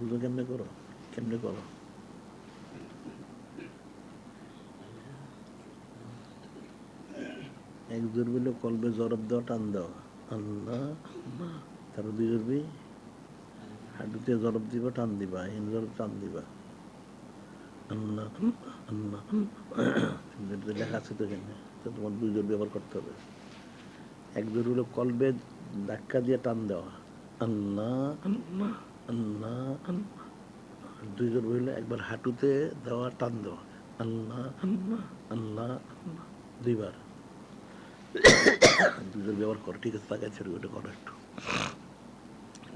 বুঝো কেমনে করো, কেমনে করো। এক জোর বলে কলবে জরব দেওয়া, টান দেওয়া, আল্লাহ। তারপর দুই জোরবি হাঁটুতে জরব দিবা, টান দিবা, হিন জরব টান দিবা, আল্লাহ আল্লাহ। লেখা আছে তো এখানে, তো তোমার দুই জোর ব্যবহার করতে হবে। এক জোর হলো কলবে ধাক্কা দিয়ে টান দেওয়া, আল্লাহ আল্লাহ আল্লাহ। দুই জোর হইলে একবার হাঁটুতে দেওয়া, টান দেওয়া, আল্লাহ আল্লাহ আল্লাহ আল্লাহ, দুইবার। দুজন ব্যবহার করো, ঠিক আছে, তাকায় ছেড়ে ওটা করো একটু।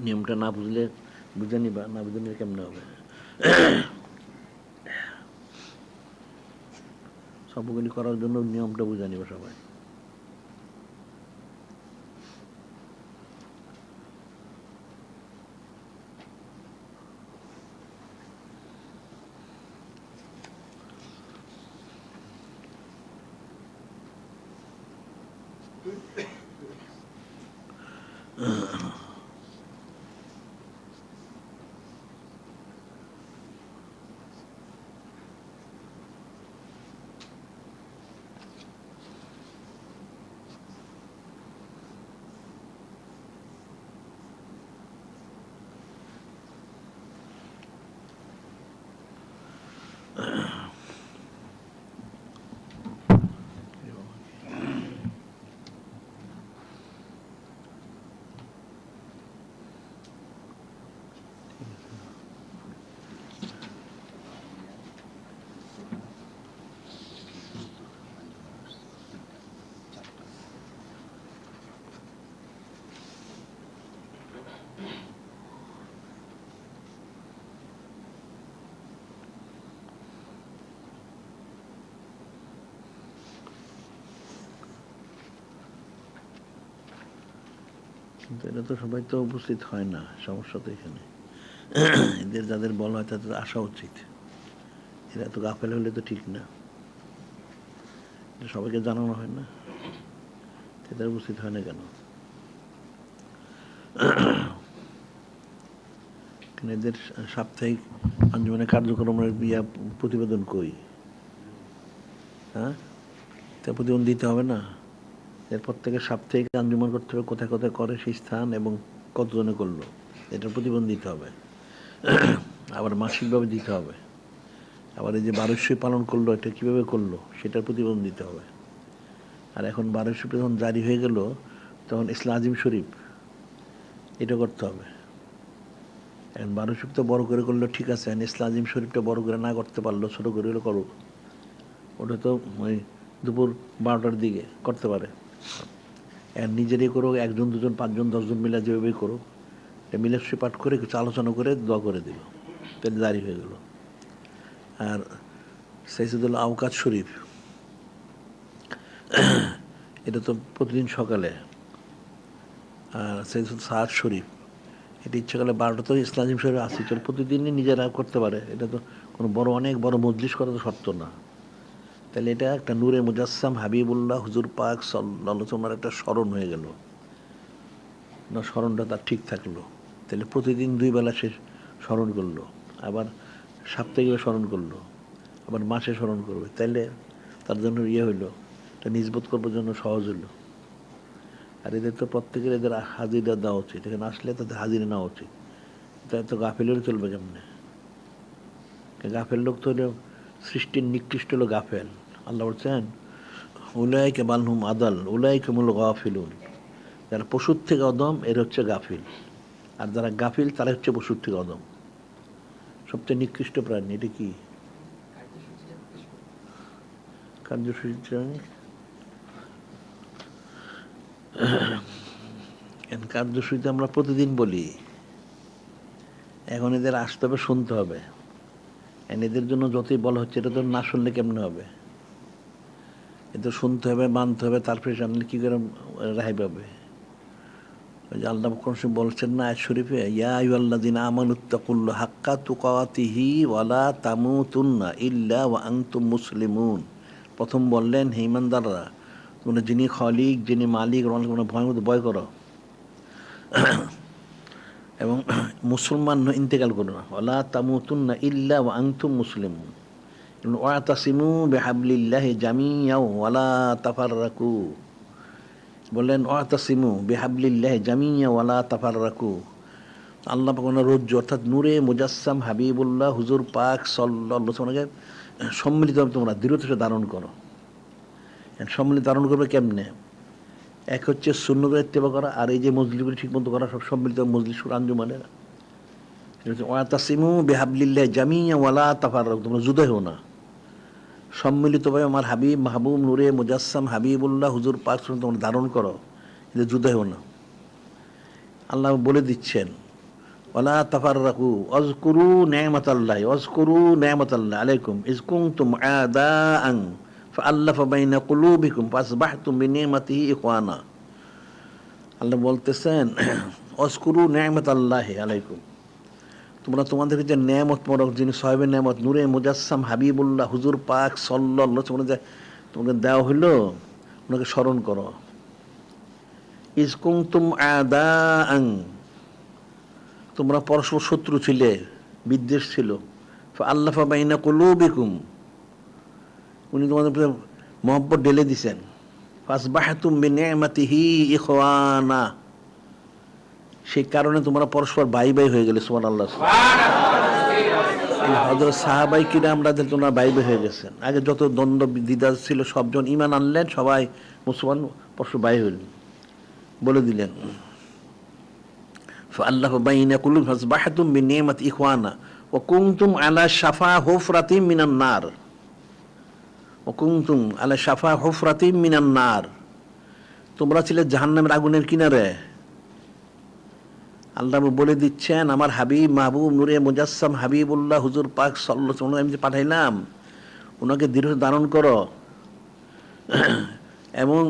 নিয়মটা না বুঝলে বুঝে নিবা, না বুঝে নিলে কেমনে হবে। সবগুলি করার জন্য নিয়মটা বুঝে নিবা সবাই। কিন্তু এটা তো সবাই তো উপস্থিত হয় না, সমস্যা তো এখানে। এদের যাদের বলা হয় তাদের আসা উচিত। এরা তো গাফেল হলে তো ঠিক না, সবাইকে জানানো হয় না, এদের উপস্থিত হয় না কেন? এদের সাপ্তাহিক আঞ্জুমানের কার্যক্রমের প্রতিবেদন কই? হ্যাঁ, তা প্রতিবেদন দিতে হবে না? এরপর থেকে সাপ্তাহিক আঞ্জুমান করতে হবে, কোথায় কোথায় করে সেই স্থান এবং কতজনে করলো, এটার প্রতিবেদন দিতে হবে। আবার মাসিকভাবে দিতে হবে। আবার এই যে 1200 পালন করলো, এটা কীভাবে করলো সেটার প্রতিবেদন দিতে হবে। আর এখন 1200 যখন জারি হয়ে গেল, তখন ইসলাম আজিম শরীফ এটা করতে হবে। এখন 1200 তো বড় করে করলো, ঠিক আছে, ইসলাম আজিম শরীফটা বড় করে না করতে পারলো, ছোটো করে হলো করুক। ওটা তো ওই দুপুর 12টার দিকে করতে পারে। নিজেরাই করুক, 1 জন 2 জন 5 জন 10 জন মিলে যেভাবেই করুক, মিলাদশরীফ পাঠ করে কিছু আলোচনা করে দোয়া করে দিল, তাহলে জারি হয়ে গেল। আর সাইয়্যিদুল আওকাত শরীফ, এটা তো প্রতিদিন সকালে। আর সাইয়্যিদুল সাদ শরীফ, এটা ইচ্ছাকালে 12টা তো ইসলাম শরীফ আসি, চল প্রতিদিনই নিজেরা করতে পারে। এটা তো কোনো বড় অনেক বড় মজলিস করা তো শর্ত না। তাহলে এটা একটা নূরে মুজাসসাম হাবিবুল্লাহ হুজুর পাক সাল্লাল্লাহু আলাইহি ওয়াসাল্লামের একটা স্মরণ হয়ে গেল না, স্মরণটা তার ঠিক থাকলো। তাহলে প্রতিদিন 2 বেলা সে স্মরণ করলো, আবার সাপ্তাহিকভাবে স্মরণ করলো, আবার মাসে স্মরণ করবে, তাইলে তার জন্য হইলো, এটা নিজবোধ করবার জন্য সহজ হইলো। আর এদের তো প্রত্যেকের এদের হাজিরা দেওয়া উচিত, এখানে আসলে তাদের হাজিরা নেওয়া উচিত। তাই তো গাফেল হলে চলবে কেমনে? গাফেল লোক তো হলো সৃষ্টির নিকৃষ্ট হলো গাফেল। আল্লাহ বলছেন উলাইকা বালহুম আদাল উলাইকুমুল গাফিলুন, যারা পশুর থেকে অদম এর হচ্ছে গাফিল, আর যারা গাফিল তারা হচ্ছে পশুর থেকে অদম, সবচেয়ে নিকৃষ্ট প্রাণী। এটা কি কার্যসূচি? কার্যসূচিতে আমরা প্রতিদিন বলি, এখন এদের আসতে হবে, শুনতে হবে। এদের জন্য যতই বলা হচ্ছে, এটা তো না শুনলে কেমনে হবে? এটা শুনতে হবে, মানতে হবে, তারপরে জানলে কী করে রেহাই পাবে? ওই যে আল্লাহ বলছেন না আয়াত শরীফে, ইয়া আইয়ুহাল্লাযীনা আমানুত্তাকুল্লাহা হাক্কা তুকাতিহি ওয়ালা তামুতুন্না ইল্লা ওয়া আনতুম মুসলিমুন। প্রথম বললেন, হে ঈমানদাররা, তোমরা যিনি খলিক, যিনি মালিক, তোমরা ভয়ের মধ্যে ভয় করো। এবং মুসলমান ইন্তেকাল করো না, ওয়ালা তামুতুন্না ইল্লা ওয়া আনতুম মুসলিমুন, ওয়াতাসিমু বিহাবলিল্লাহি জামিআ ওয়ালা তাফাররাকু। বললেন ওয়াতাসিমু বিহাবলিল্লাহি জামিআ ওয়ালা তাফাররাকু। আল্লাহ পাক ওনার রজ্জু অর্থাৎ নূরে মুজাসসাম হাবিবুল্লাহ হুজুর পাক সাল্লাল্লাহু আলাইহি ওয়াসাল্লামকে সম্মিলিতভাবে তোমরা দৃঢ়তার সাথে ধারণ করো। সম্মিলিত ধারণ করবে কেমনে? এক হচ্ছে সুন্নতের ইত্তেবা করা, আর এই যে মজলিসগুলি ঠিক মতো করা, সব সম্মিলিত মজলিস আঞ্জুমানের। ওয়াতাসিমু বিহাবলিল্লাহি জামিআ ওয়ালা তাফাররাকু, তোমরা জুদা হও না, সম্মিলিতভাবে আমার হাবিব মাহবুব নূরে মুজাসসাম হাবিবুল্লাহ হুজুর পাক তোমরা ধারণ করো, এতে জুদা হও না। আল্লাহ বলে দিচ্ছেন ওয়ালা তাফাররাকু ওয়াজকুরু নি'মাতাল্লাহি ওয়াজকুরু নি'মাতাল্লাহি আলাইকুম ইয কুনতুম আদাআন ফাআল্লাফা বাইনা কুলুবিকুম ফাসবাহতুম বিনি'মাতিহি ইখওয়ানা। আল্লাহ বলতেছেন ওয়াজকুরু নি'মাতাল্লাহি আলাইকুম, তোমরা তোমাদের যে নেয়ামত মোরক, যিনি সাহেবের নেয়ামত নূরে মুজাসসাম হাবিবুল্লাহ হুজুর পাক সাল্লাল্লাহু আলাইহি ওয়াসাল্লাম যে তোমাকে দেওয়া হইল, ওনাকে স্মরণ করো। ইয কুনতুম আদাআন, তোমরা পরস্পর শত্রু ছিলে, বিদ্বেষ ছিল। ফাআল্লাফা বাইনা কুলুবিকুম, উনি তোমাদের মহব্বত ঢেলে দিছেন। ফাসবাহতুম বিনি'মাতিহি ইখওয়ানা, সেই কারণে তোমরা পরস্পর ভাই ভাই হয়ে গেলে। সুবহানাল্লাহ। হযরত সাহাবায়ে কিরাম রাদিয়াল্লাহু তোমরা ভাই ভাই হয়ে গেছেন। আগে যত দ্বন্দ্ব দ্বিধা ছিল সবজন ঈমান আনলেন, সবাই মুসলমান, পরস্পর ভাই হইলেন, বলে দিলেন। ফাআল্লাফা বাইনা কুলুবিকুম ফাসবাহতুম বিনি'মাতি ইখওয়ানা ওয়া কুনতুম আলা শাফা হুফরাতিম মিনান নার, ওয়া কুনতুম আলা শাফা হুফরাতিম মিনান নার, তোমরা ছিলে জাহান্নামের আগুনের কিনারে। আল্লাহ বলে দিচ্ছেন আমার হাবিব মাহবুব নূরে মুজাসসাম হাবিবুল্লাহ হুজুর পাক সাল্লাল্লাহু আলাইহি ওয়াসাল্লাম, আমি যে পাঠাইলাম ওনাকে দৃঢ় ধারণ করো এবং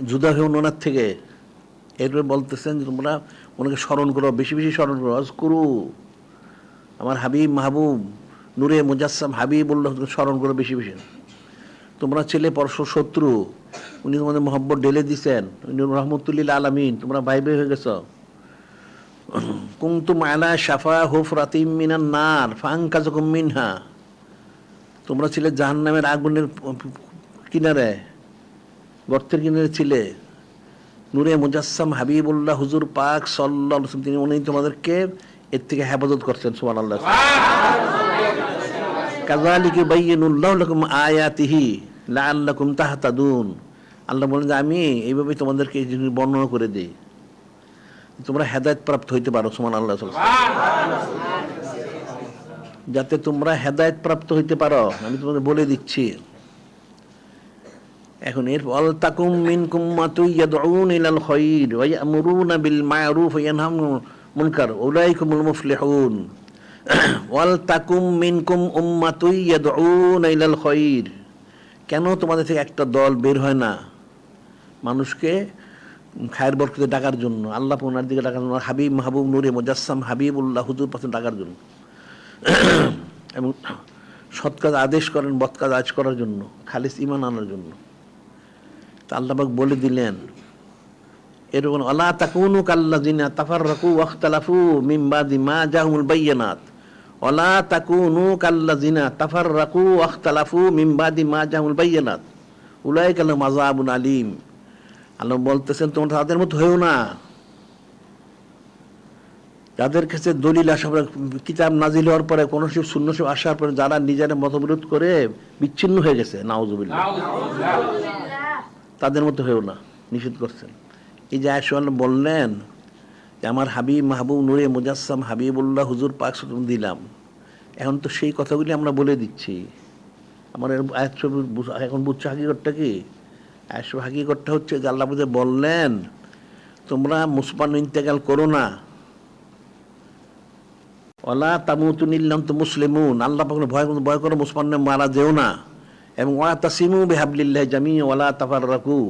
জুদা হয়ে ওনার থেকে। এরপরে বলতেছেন যে তোমরা ওনাকে স্মরণ করো, বেশি বেশি স্মরণ করো। আজকুরু, আমার হাবিব মাহবুব নূরে মুজাসসাম হাবিবুল্লাহ স্মরণ করো বেশি বেশি। তোমরা ছেলে পরস্পর শত্রু, উনি তোমাদের মহব্বত ঢেলে দিচ্ছেন, উনি রহমতুল লিল আলামিন, তোমরা ভাই ভাই হয়ে গেছো। কুনতুম আলা শাফা হুফরাতিম মিনান নার ফাআনকাযাকুম মিনহা, তোমরা ছিলে জাহান্নামের আগুনের কিনারে, গর্তের কিনারে ছিলে। নূরে মুজাসসাম হাবিবুল্লাহ হুজুর পাক সাল্লাল্লাহু আলাইহি ওয়াসাল্লাম, তিনি উনি তোমাদেরকে এর থেকে হেফাজত করছেন। সুবহানাল্লাহ। কাযালিকা ইউবাইয়িনুল্লাহু লাকুম আয়াতিহি লাআল্লাকুম তাহতাদুন, আল্লাহ বলেন যে আমি এইভাবে তোমাদেরকে এই জিনিস বর্ণনা করে দিই, তোমরা হেদায়েত প্রাপ্ত হইতে পারো। সুবহানাল্লাহ। যাতে তোমরা হেদায়েত প্রাপ্ত হইতে পারো আমি তোমাদের বলে দিচ্ছি। এখন এর ওয়াল তাকুম মিনকুম উম্মাতুন ইয়াদউনা ইলাল খায়র ওয়া ইয়ামুরুনা বিল মা'রুফ ওয়া ইয়ানহাউনা আনিল মুনকার উলাইকুমুল মুফলিহুন। ওয়াল তাকুম মিনকুম উম্মাতুন ইয়াদউনা ইলাল খায়র, কেন তোমাদের থেকে একটা দল বের হয় না মানুষকে খায়ের বরকতে ডাকার জন্য, আল্লাহ ওনার দিকে ডাকার জন্য, হাবিব মাহবুব নূরে মুজাসসাম হাবিবুল্লাহ হুজুর পাশে ডাকার জন্য, এবং সৎ কাজ আদেশ করেন, বদ কাজ আজ করার জন্য, খালিস ঈমান আনার জন্য। তা আল্লাহ পাক বলে দিলেন এরকম আলা তাকুনু কাল্লাযিনা তাফাররাকু ওয়াখতালাফু মিন বাদি মা জাহুল বায়্যিনাত, ওয়ালা তাকুনু কাল্লাযিনা তাফাররাকু ওয়াখতালাফু মিন বাদি মা জাহুল বায়্যিনাত উলাইকা লাহুম আযাবুন আলীম। আল্লাহ বলতেছেন তোমরা তাদের মতো হয়েও না, যাদের কাছে দলিল আসার পরে, কিতাব নাজিল হওয়ার পরে, কোন সব শূন্য সব আসার পরে যারা নিজেরা মতবিরোধ করে বিচ্ছিন্ন হয়ে গেছে, নাউযুবিল্লাহ, তাদের মতো হয়েও না, নিষেধ করছেন। এই যে আয়েশা বললেন যে আমার হাবিব মাহবুব নূরে মুজাসসাম হাবিবুল্লাহ হুজুর পাক দিলাম, এখন তো সেই কথাগুলি আমরা বলে দিচ্ছি। আমার এখন বুঝছো হাকিকতটা কি? হাকিকতটা হচ্ছে যে আল্লাহ বললেন তোমরা মুসলমান ইন্তেকাল করো না, ওয়ালা তামুতুনা ইল্লা আনতুম মুসলিমুন, আল্লাহ পাক ভয় করো মুসলমান মারা যেও না, এবং ওয়াতাসিমু বিহাবলিল্লাহি জামিআ ওয়ালা তাফাররাকু,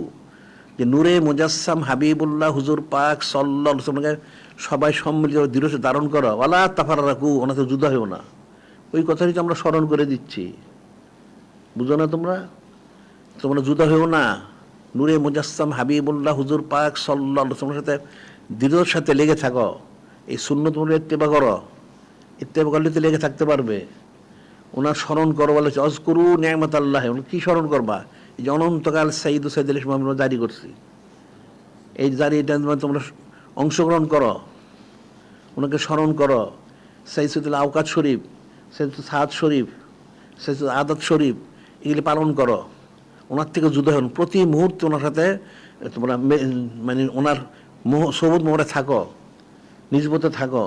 যে নূরে মুজাসসাম হাবিবুল্লাহ হুজুর পাক সাল্লাল্লাহু আলাইহি ওয়াসাল্লাম সবাই সম্মিলিত দৃঢ় ধারণ করো, ওয়ালা তাফাররাকু, ওনাতে যুদ্ধ হও না। ওই কথাটি তো আমরা স্মরণ করে দিচ্ছি, বুঝো না তোমরা? তোমরা যুদ্ধ হও না, নূরে মুজাসসাম হাবিবুল্লাহ হুজুর পাক সাল্লাল্লাহু আলাইহি ওয়াসাল্লামের সাথে দৃঢ়তার সাথে লেগে থাকো, এই সুন্নত মূল্য ইত্তেবা করো, ইত্তেবা করলে তো লেগে থাকতে পারবে। ওনার স্মরণ করো বলেছে অজকুরু নিয়ামত আল্লাহ, কি স্মরণ করবা? এই যে অনন্তকাল সাইদ সাইদুল ইসলাম আমরা জারি করছি, এই জারি এটা তোমরা অংশগ্রহণ করো, ওনাকে স্মরণ করো। সাইদুল আওকাত শরীফ, সাইদুল সাদ শরীফ, সাইদুল আদাত শরীফ, এগুলি পালন করো। ওনার থেকে যুদ্ধ হন, প্রতি মুহূর্তে ওনার সাথে তোমরা মানে ওনার সবুজ মোহরে থাকো, নিজবতে থাকো,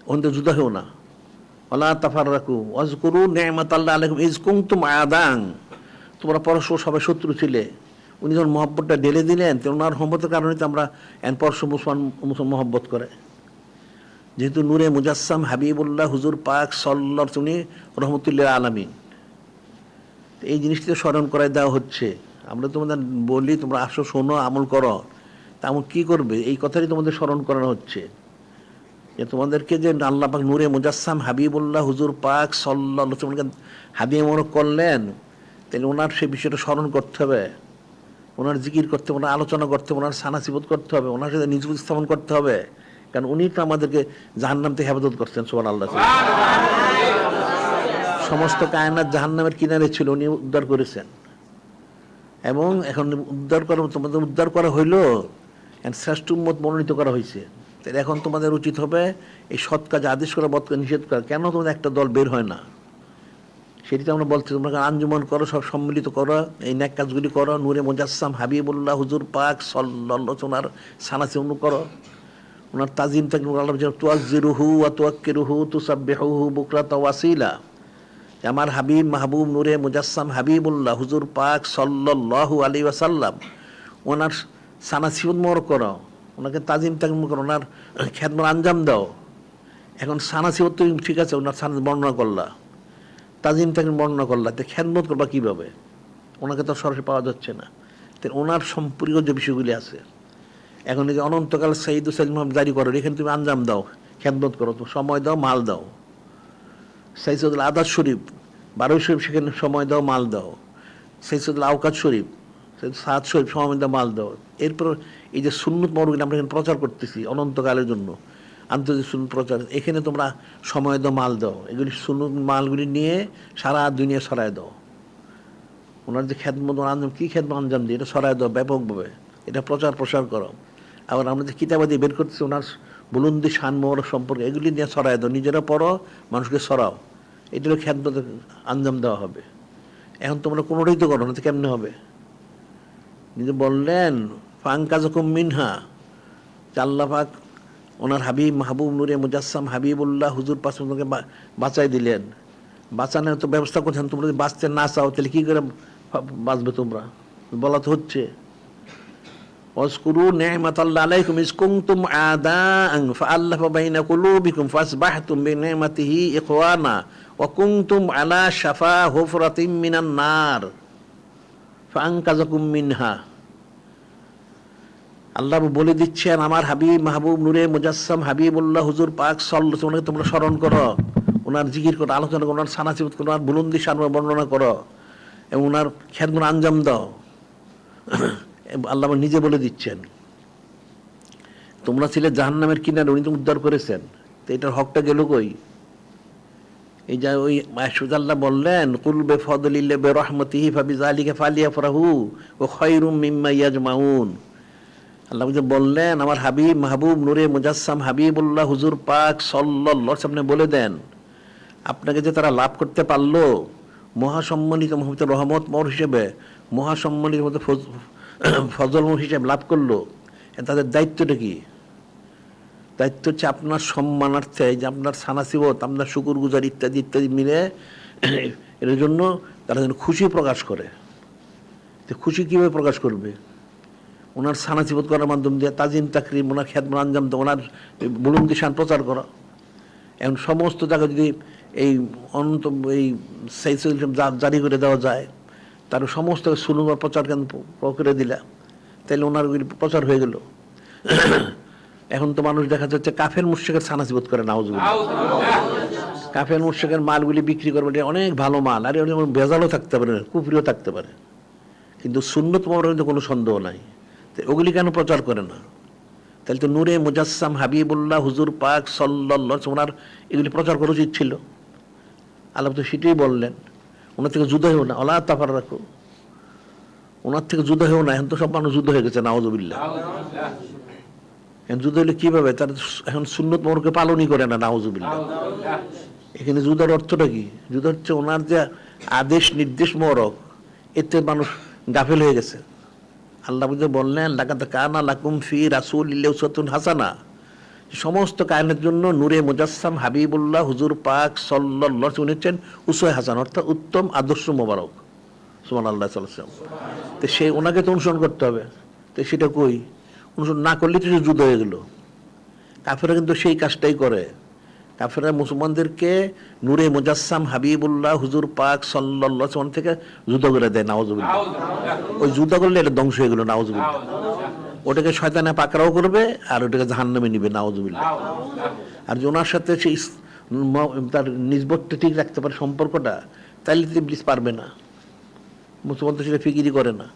ওখান থেকে যুদ্ধ হও না। ওয়ালা তাফাররাকু ওয়াজকুরু নি'মাতাল্লাহি আলাইকুম ইজ কুনতুম আদান, তোমরা পরস্পর সবাই শত্রু ছিলে, উনি যখন মহব্বতটা ঢেলে দিলেন, তো ওনার মহব্বতের কারণে তো আমরা পরস্পর মুসলমান মহব্বত করে। যেহেতু নূরে মুজাসসাম হাবিবুল্লাহ হুজুর পাক সাল্লাল্লাহু আলাইহি উনি রহমতুল্লিল আলামিন, এই জিনিসটি তো স্মরণ করাই দেওয়া হচ্ছে। আমরা তোমাদের বলি তোমরা আসো, শোনো, আমল করো, তা আমল কী করবে? এই কথাই তোমাদের স্মরণ করানো হচ্ছে যে তোমাদেরকে যে আল্লাহ পাক নূরে মুজাসসাম হাবিবুল্লাহ হুজুর পাক সাল্লাল্লাহু আলাইহি ওয়াসাল্লাম হাদিয়ে মোবারক করলেন, তাহলে ওনার সেই বিষয়টা স্মরণ করতে হবে, ওনার জিকির করতে হবে, ওনার আলোচনা করতে হবে, ওনার সানাসিবত করতে হবে, ওনার সাথে নিজবুত স্থাপন করতে হবে। কারণ উনি তো আমাদেরকে জাহান্নাম থেকে হেফাজত করছেন। সুবহানাল্লাহ। সমস্ত কায়নাত জাহান্নামের কিনারে ছিল, উনি উদ্ধার করেছেন। এবং এখন উদ্ধার করা, তোমাদের উদ্ধার করা হইল, শ্রেষ্ঠ উম্মত মনোনীত করা হয়েছে। তাহলে এখন তোমাদের উচিত হবে এই সৎ কাজ আদেশ করা, বদ কাজ নিষেধ করা। কেন তোমাদের একটা দল বের হয় না? সেটি তো আমরা বলছি, তোমরা আঞ্জুমান করো, সব সম্মিলিত করো, এই ন্যাক কাজগুলি করো, নূরে মুজাসসাম হাবিবুল্লাহ হুজুর পাক সাল্লাল্লাহু আলাইহি ওনার সানাসি অনু করো, ওনার তাজিম তাকরিম আল্লাহ তুয়াজ্জিরুহু ওয়া তুয়াক্কিরুহু তুসাব্বিহুহু বুকরাতা ওয়াসিলা। আমার হাবিব মাহবুব নূরে মুজাসসাম হাবিবুল্লাহ হুজুর পাক সাল্লাল্লাহু আলাইহি ওয়াসাল্লাম, ওনার সানাসিবত মোর করো, ওনাকে তাজিম তাকরিম করো, ওনার খেদমত আঞ্জাম দাও। এখন সানাসিবত তো ঠিক আছে, ওনার সানাস বর্ণনা করলা, তাজিম তাকরিম বর্ণনা করলা, তো খেদমত করবা কীভাবে? ওনাকে তো সরাসরি পাওয়া যাচ্ছে না। তো ওনার সম্পর্ক যে বিষয়গুলি আছে, এখন এই যে অনন্তকাল সাইদ সাইদ জারি করো, এখানে তুমি আঞ্জাম দাও, খেদমত করো, তো সময় দাও, মাল দাও। সাইদুল আদাত শরীফ, 12 শরীফ, সেখানে সময় দাও, মাল দাও। সাইদুল আওকাত শরীফ, সাদ শরীফ, সময় দাও, মাল দাও। এরপর এই যে সুন্নত মরগুলি আমরা এখানে প্রচার করতেছি অনন্তকালের জন্য, আন্তর্জাতিক সুন্নত প্রচার, এখানে তোমরা সময় দাও, মাল দাও। এগুলি সুন্নত মালগুলি নিয়ে সারা দুনিয়া ছড়ায় দাও। ওনার যে খেদমত আঞ্জাম, কী খেদমত আঞ্জাম দিয়ে এটা ছড়ায় দাও ব্যাপকভাবে, এটা প্রসার করো। আবার আমরা যে কিতাবাদি বের করতেছি ওনার বুলন্দি শান মোবারক সম্পর্কে, এগুলি নিয়ে ছড়ায় দাও, নিজেরা পড়ো, মানুষকে ছড়াও। এটারও খেদমত আঞ্জাম দেওয়া হবে। এখন তোমরা কোনোটাই তো করো না, তো কেমনে হবে? নিজে বললেন ফাঙ্কাজকুম মিনহা, আল্লাহ পাক ওনার হাবিব মাহবুব নূরে মুজাসসাম হাবিবুল্লাহ হুজুর পাক তোমাকে বাঁচাই দিলেন। বাঁচানোর তো ব্যবস্থা করছেন, তোমরা যদি বাঁচতে না চাও তাহলে কী করে বাঁচবে? তোমরা বলা তো হচ্ছে ওয়াজকুরু নি'মাতাল্লাহি আলাইকুম ইজ কুনতুম আদাআন ফাআল্লাফা বাইনা কুলুবিকুম ফাসবাহতুম বিনি'মাতিহি ইখওয়ানা ওয়া কুনতুম আলা শাফা হুফরাতিম মিনান নার ফাআনকাযাকুম মিনহা। আল্লাহ বলে দিচ্ছেন আমার হাবিব মাহবুব নূরে মুজাসসাম হাবিবুল্লাহ হুজুর পাক সাল্লাল্লাহু আলাইহি ওয়াসাল্লাম তোমরা স্মরণ করো, ওনার জিকির করো, আলোচনা করো, ওনার সানাসিবত করো, ওনার বুলন্দি শান বর্ণনা করো এবং ওনার খেদমত আঞ্জাম দাও। আল্লাহ নিজে বলে দিচ্ছেন তোমরা ছিলে জাহান্নামের কিনারে, উনি তো উদ্ধার করেছেন, তো এটার হকটা গেল কই? এই যে ওই আল্লাহ বললেন কুল বিফাদলিল্লাহি বিরহমাতিহি ফাবিযালিকা ফালিয়াফরাহু ওয়া খায়রুম মিম্মা ইয়াজমাউন। আল্লাহ যে বললেন আমার হাবিব মাহবুব নূরে মুজাসসাম হাবিবুল্লাহ হুজুর পাক সাল্লাল্লাহু আলাইহি ওয়াসাল্লাম বলে দেন আপনাকে যে তারা লাভ করতে পারলো মহাসম্মানিত মহম্মদ রহমত মোর হিসেবে, মহাসম্মানিত মতো ফজল মোর হিসেবে লাভ করলো, তাদের দায়িত্বটা কি? দায়িত্ব হচ্ছে আপনার সম্মানার্থে, যে আপনার সানাসিবত, আপনার শুকুর গুজার ইত্যাদি ইত্যাদি মিলে এর জন্য তারা যেন খুশি প্রকাশ করে। তো খুশি কীভাবে প্রকাশ করবে? ওনার সানাসিবত করার মাধ্যম দিয়ে, তাজিম তাকরিম, ওনার খেদমত আঞ্জাম দেওয়া, ওনার বুলন্দি শান প্রচার করা। এখন সমস্ত জায়গায় যদি এই অনন্ত এই সাইসুল জারি করে দেওয়া যায়, তার সমস্ত সুলুমার প্রচার কেন করে দিলা, তাহলে ওনার প্রচার হয়ে গেল। এখন তো মানুষ দেখা যাচ্ছে কাফের মুশরিকের সানাসিবত করে, নাউজুবিল্লাহ। কাফের মুশরিকের মালগুলি বিক্রি করবে, অনেক ভালো মাল, আর ভেজালও থাকতে পারে, কুফরিও থাকতে পারে, কিন্তু সুন্নত মওলানার কোনো সন্দেহ নাই। তো ওগুলি কেন প্রচার করে না? তাহলে তো নূরে মুজাসসাম হাবিবুল্লাহ হুজুর পাক সাল্লাল্লাহু আলাইহি ওনার এগুলি প্রচার করা উচিত ছিল। আল্লাহ তো সেটাই বললেন, ওনার থেকে যুদ্ধ হয়েও না, ওলা তাফার রাখো, ওনার থেকে যুদ্ধ হয়েও না। এখন তো সব মানুষ যুদ্ধ হয়ে গেছে, নাউজুবিল্লাহ। এখন যুদ্ধ হলে কীভাবে? তার এখন সুন্নত মোহরকে পালনই করে না, নাউজুবিল্লাহ। এখানে যুদ্ধের অর্থটা কি? যুদ্ধ হচ্ছে ওনার যে আদেশ নির্দেশ মোহরক, এতে মানুষ গাফেল হয়ে গেছে। আল্লাহ বুঝে বললেন, লাকাদ কানা লাকুম ফি রাসূলিল্লাহি উসওয়াতুন হাসানা, সমস্ত কায়নাতের জন্য নূরে মুজাসসাম হাবিবুল্লাহ হুজুর পাক সাল্লাল্লাহু আলাইহি ওয়াসাল্লাম হচ্ছেন উসওয়া হাসান, অর্থাৎ উত্তম আদর্শ মোবারক। সুবহানাল্লাহ সাল্লাল্লাহু আলাইহি ওয়াসাল্লাম। তো সেই ওনাকে তো অনুসরণ করতে হবে। তো সেটা কই? অনুসরণ না করলে তো যুদ্ধ হয়ে গেল। কাফেররা কিন্তু সেই কাজটাই করে। কাফেররা মুসলমানদেরকে নূরে মুজাসসাম হাবিবুল্লাহ হুজুর পাক সাল্লাল্লাহু আলাইহি ওয়াসাল্লাম থেকে যুদ্ধ করে দেয়, নাউজুবিল্লাহ। ওই যুদ্ধ করলে এটা ধ্বংস হয়ে গেল, নাউজুবিল্লাহ। ওটাকে শয়তানে পাকড়াও করবে আর ওটাকে জাহান্নামে নিবে, নাউজুবিল্লাহ। আর যে ওনার সাথে সেই তার নিসবতটা ঠিক রাখতে পারে, সম্পর্কটা, তাইলে তো ইবলিস পারবে না। মুসলমান তো সেটা ফিকিরই করে না।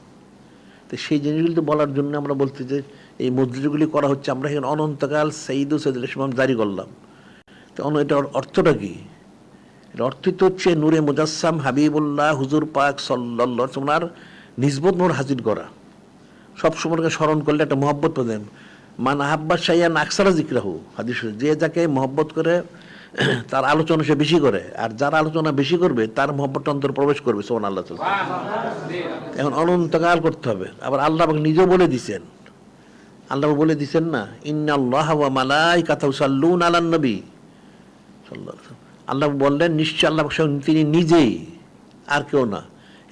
তো সেই জিনিসগুলি তো বলার জন্য আমরা বলতে যে এই মজলিসগুলি করা হচ্ছে, আমরা এখানে অনন্তকাল সাইয়্যিদুল ইসলাম জারি করলাম। তো এটার অর্থটা কি? এর অর্থ তো হচ্ছে নূরে মুজাসসাম হাবিবুল্লাহ হুজুর পাক সাল্লাল্লাহু আলাইহি ওয়াসাল্লাম নিসবত মোর হাজির করা। সব সময়কে স্মরণ করলে একটা মহব্বত পেতেন। মান আহাব্বা শাইয়ান আকসারা যিকরাহু, হাদিস, যে যাকে মহব্বত করে তার আলোচনা সে বেশি করে, আর যার আলোচনা বেশি করবে তার মহব্বতটা অন্তর প্রবেশ করবে। সুবহানাল্লাহ। এখন অনন্তকাল করতে হবে। আবার আল্লাহ নিজেও বলে দিছেন, আল্লাহ বলে দিছেন না, ইন্নাল্লাহা ওয়া মালাইকাতাহু ইউসাল্লুনা আলান নবী সাল্লাল্লাহু আলাইহি ওয়াসাল্লাম। আল্লাহ বললেন নিশ্চয় আল্লাহ তিনি নিজেই, আর কেউ না,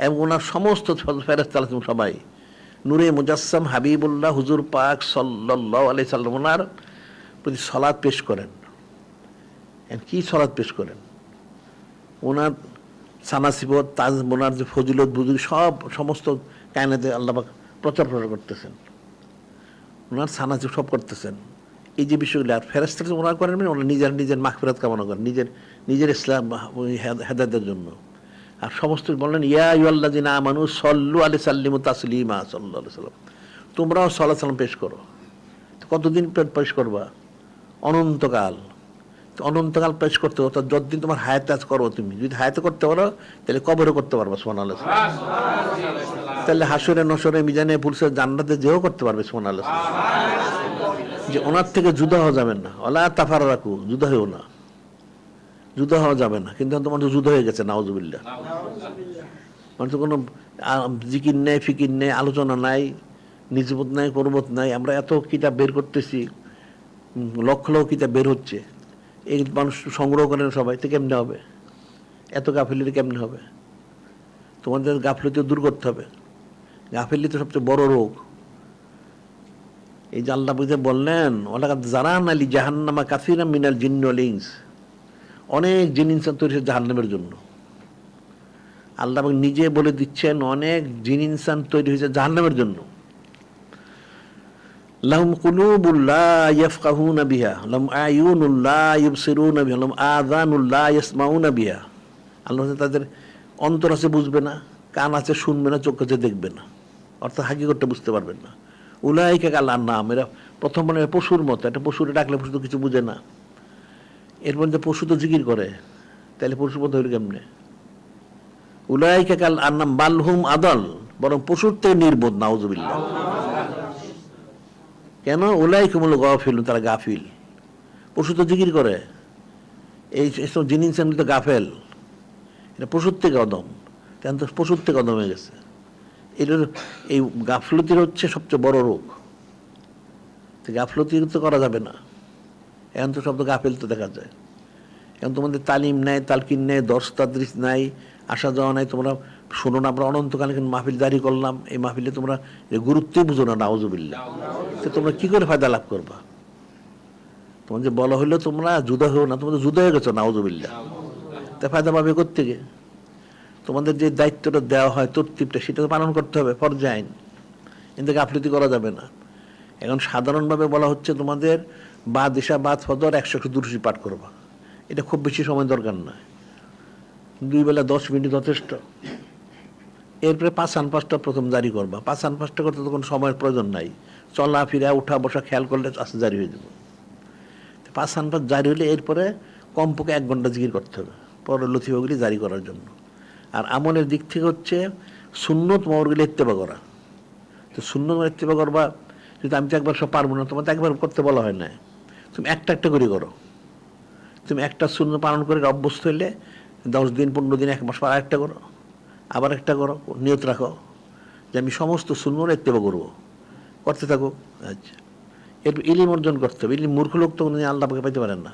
এবং ওনার সমস্ত ফেরেশতা সবাই নূরে মুজাসসাম হাবিবুল্লাহ হুজুর পাক সাল্লাল্লাহু আলাইহি সাল্লাম ওনার প্রতি সালাত পেশ করেন। কি সালাত পেশ করেন? ওনার সানাসিবত, তাজ, ওনার যে ফজিলত বুজুর্গ সব সমস্ত কায়নাতে আল্লাহ পাক প্রচার করতেছেন, ওনার সানাসিব সব করতেছেন। এই যে বিষয়গুলি, আর ফেরেশতারা ওনার করেন মানে ওনার নিজের মাগফিরাত কামনা করেন, নিজের ইসলাম হেদায়েতের জন্য। আর সমস্ত বললেন, ইয়া আইয়ুহাল্লাযিনা আমানু সাল্লু আলাইহি সাল্লিমু তাসলিমা, সাল্লাল্লাহু আলাইহি সাল্লাম, তোমরাও সাল্লাল্লাহু সাল্লাম পেশ করো। কতদিন পেশ করবা? অনন্তকাল। অনন্তকাল পেশ করতে হবে, যতদিন তোমার হায়াতে করো। তুমি যদি হায়াতে করতে পারো তাহলে কবরে করতে পারবা। সুবহানাল্লাহ। তাহলে হাসরে নসরে মিজানে পুলসে জান্নাতে যেও করতে পারবে। সুবহানাল্লাহ। যে ওনার থেকে জুদা হওয়া যাবে না, ওলা তাফার রাখু, জুদা হয়েও না, জুদা হওয়া যাবে না। কিন্তু তোমার তো যুদ্ধ হয়ে গেছে, নাউজুবিল্লাহ। মানে তো কোনো জিকির নেই, ফিকির নেই, আলোচনা নাই, নিজবত নাই, পর্বত নাই। আমরা এত কিতাব বের করতেছি, লক্ষ লক্ষ কিতাব বের হচ্ছে, এই মানুষ সংগ্রহ করেন সবাই, তো কেমনে হবে? এত গাফিলতি কেমনে হবে? তোমাদের গাফিলতি দূর করতে হবে। গাফিলতি তো সবচেয়ে বড় রোগ। এই যে আল্লাহ বুঝে বললেন, ওয়ালাকাদ যারানা লি জাহান্নামা কাসীরাম মিনাল জিন্নি ওয়াল ইনস, অনেক জিন ইনসান তৈরি হয়েছে জাহান্নামের জন্য। আল্লাহ নিজে বলে দিচ্ছেন, অনেক জিন ইনসান তৈরি হয়েছে জাহান্নামের জন্য। লাহুম কুলুবুন লা ইয়াফকাহুনা বিহা, লাহুম আয়ুনুন লা ইউবসিরুনা বিহা, লাহুম আযানুন লা ইয়াসমাউনা বিহা। আল্লাহ তাদের অন্তর আছে, বুঝবে না, কান আছে, শুনবে না, চোখ আছে, দেখবে না, অর্থাৎ হাকিকতটা বুঝতে পারবেন না। উলাইকা কাল আনআম, এরা প্রথম মানে পশুর মতো। একটা পশুরে ডাকলে পশু তো কিছু বুঝে না। এরপর যে পশু তো জিকির করে, তাহলে পশুর মতো হইল কেমনে? উলাইকা কাল আনআম বাল হুম আদাল, বরং পশুর থেকে নির্বোধ, নাউজুবিল্লাহ। কেন? উলাইকুমুল গাফিলুন, তারা গাফিল। পশু তো জিকির করে, এই সব জিন ইনসান তো গাফেল। এটা পশুর থেকে অদম, কেন? তো পশুর থেকে অদম হয়ে গেছে। এটার এই গাফলতির হচ্ছে সবচেয়ে বড় রোগ। গাফলতি তো করা যাবে না। এখন তো সব তো গাফেল তো দেখা যায়। এখন তোমাদের তালিম নেই, তালকিন নেই, দর্শ তাদরিস নাই, আসা যাওয়া নাই। তোমরা শোনো না, আমরা অনন্তকালে মাহফিল জারি করলাম, এই মাহফিলে তোমরা গুরুত্বই বুঝো না, নাউজুবিল্লাহ। তো তোমরা কি করে ফায়দা লাভ করবা? তোমার যে বলা হইলো তোমরা জুদা হও না, তোমরা জুদা হয়ে গেছো, নাউজুবিল্লাহ। তা ফায়দা পাবে কোত্থেকে? তোমাদের যে দায়িত্বটা দেওয়া হয়, তরতিবটা, সেটা পালন করতে হবে, ফরজে আইন। কিন্তু গাফলতি করা যাবে না। এখন সাধারণভাবে বলা হচ্ছে তোমাদের বাদ ইশা বাদ ফজর 100 দুরূদ পাঠ করবা। এটা খুব বেশি সময় দরকার নয়, 2 বেলা 10 মিনিট যথেষ্ট। এরপরে 5 আন 5টা প্রথম জারি করবা। 5 আন 5টা করতে তো কোনো সময়ের প্রয়োজন নাই, চলাফেরা উঠা বসা খেয়াল করলে আস্তে জারি হয়ে যাবে। 5 সানপাত জারি হলে এরপরে কমপক্ষে 1 ঘন্টা জিকির করতে হবে পরে লতিফাগুলি জারি করার জন্য। আর আমলের দিক থেকে হচ্ছে সুন্নত মওরগুলি ইত্তেবা করা। তো সুন্নত ইত্তেবা করবা, যদি আমি তো একবার সব পারবো না, তোমার তো একবার করতে বলা হয় না, তুমি একটা একটা করে করো। তুমি একটা সুন্নত পালন করে অভ্যস্ত হইলে 10 দিন 15 দিন 1 মাস পর আরেকটা করো, আবার একটা করো, নিয়ত রাখো যে আমি সমস্ত সুন্নত ইত্তেবা করবো, করতে থাকো। আচ্ছা, এর ইলিম অর্জন করতে হবে। ইলিম মূর্খ লোক তো কোনোদিন আল্লাহ পাকে পাইতে পারেন না।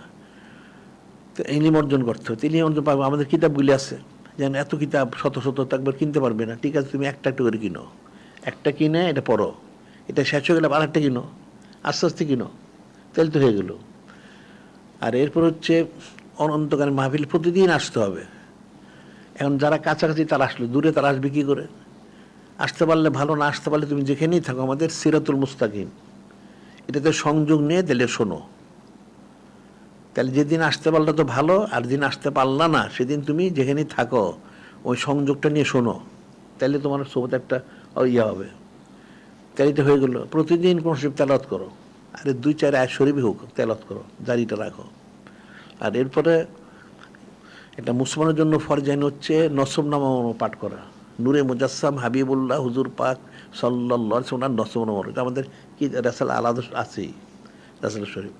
তো ইলিম অর্জন করতে হবে। ইলিম অর্জন পাবো। আমাদের কিতাবগুলি আছে, যেন এত কিতাব শত শত তো একবার কিনতে পারবে না। ঠিক আছে, তুমি একটা একটা করে কিনো, একটা কিনে এটা পড়ো, এটা শেষ হয়ে গেলে আর একটা কিনো, আস্তে আস্তে কিনো, তাহলে তো হয়ে গেল। আর এরপর হচ্ছে অনন্তকালীন মাহফিল প্রতিদিন আসতে হবে। এখন যারা কাছাকাছি তারা আসলো, দূরে তারা আসবে কী করে? আসতে পারলে ভালো, না আসতে পারলে তুমি যেখানেই থাকো, আমাদের সিরাতুল মুস্তাকিম এটাতে সংযোগ নিয়ে তাহলে শোনো। তাহলে যেদিন আসতে পারলে তো ভালো, আর যেদিন আসতে পারলা না সেদিন তুমি যেখানেই থাকো ওই সংযোগটা নিয়ে শোনো, তাহলে তোমার সোবত একটা ইয়ে হবে। তাহলে তো হয়ে গেলো। প্রতিদিন কোন শরীফ তেলাওয়াত করো, আরে 2-4 আয়াত শরীফই হোক তেলাওয়াত করো, জারিটা রাখো। আর এরপরে একটা মুসলমানের জন্য ফরজাইন হচ্ছে নসবনামা পাঠ করা। নূরে মুজাসসাম হাবিবুল্লাহ হুজুর পাক সাল্লাল্লাহু আলাইহি ওয়াসাল্লাম নসবনামা, এটা আমাদের কি রাসাল আলাদা আছেই, রাসাল শরীফ।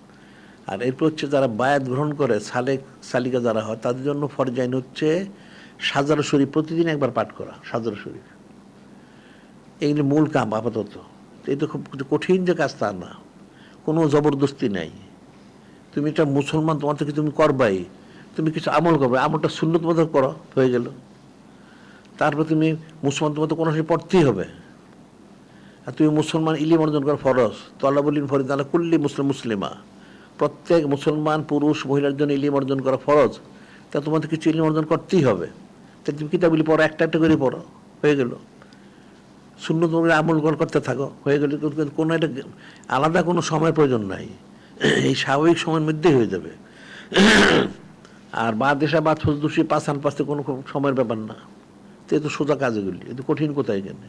আর এরপর হচ্ছে যারা বায়াত গ্রহণ করে, সালেক সালিকা যারা হয়, তাদের জন্য ফরজাইন হচ্ছে সাজারু শরীফ প্রতিদিন একবার পাঠ করা। সাজারু শরীফ এইগুলি মূল কাম আপাতত। এই তো খুব কঠিন যে কাজ তা না, কোনো জবরদস্তি নাই। তুমি একটা মুসলমান, তোমার থেকে তুমি করবাই, তুমি কিছু আমল করবে, আমলটা সুন্নত মতো করো, হয়ে গেল। তারপর তুমি মুসলমান, তোমার তো কোনো সময় পড়তেই হবে। আর তুমি মুসলমান, ইলিম অর্জন করা ফরজ, তলাবুলিন ফরিদ আলা কুল্লি মুসলিম মুসলিমা, প্রত্যেক মুসলমান পুরুষ মহিলার জন্য ইলিম অর্জন করা ফরজ। তা তোমাদের কিছু ইলিম অর্জন করতেই হবে। তাই তুমি কিতাবগুলি পড়ো, একটা একটা করে পড়ো, হয়ে গেল। সুন্নত আমল করতে থাকো, হয়ে গেল। কোনো এটা আলাদা কোনো সময়ের প্রয়োজন নাই, এই স্বাভাবিক সময়ের মধ্যেই হয়ে যাবে। আর বা দেশা বা ফজদুসি পাঁচান পাঁচতে কোনো সময়ের ব্যাপার না। তো এ তো সোজা কাজ, এগুলি এ তো কঠিন কোথায় এখানে।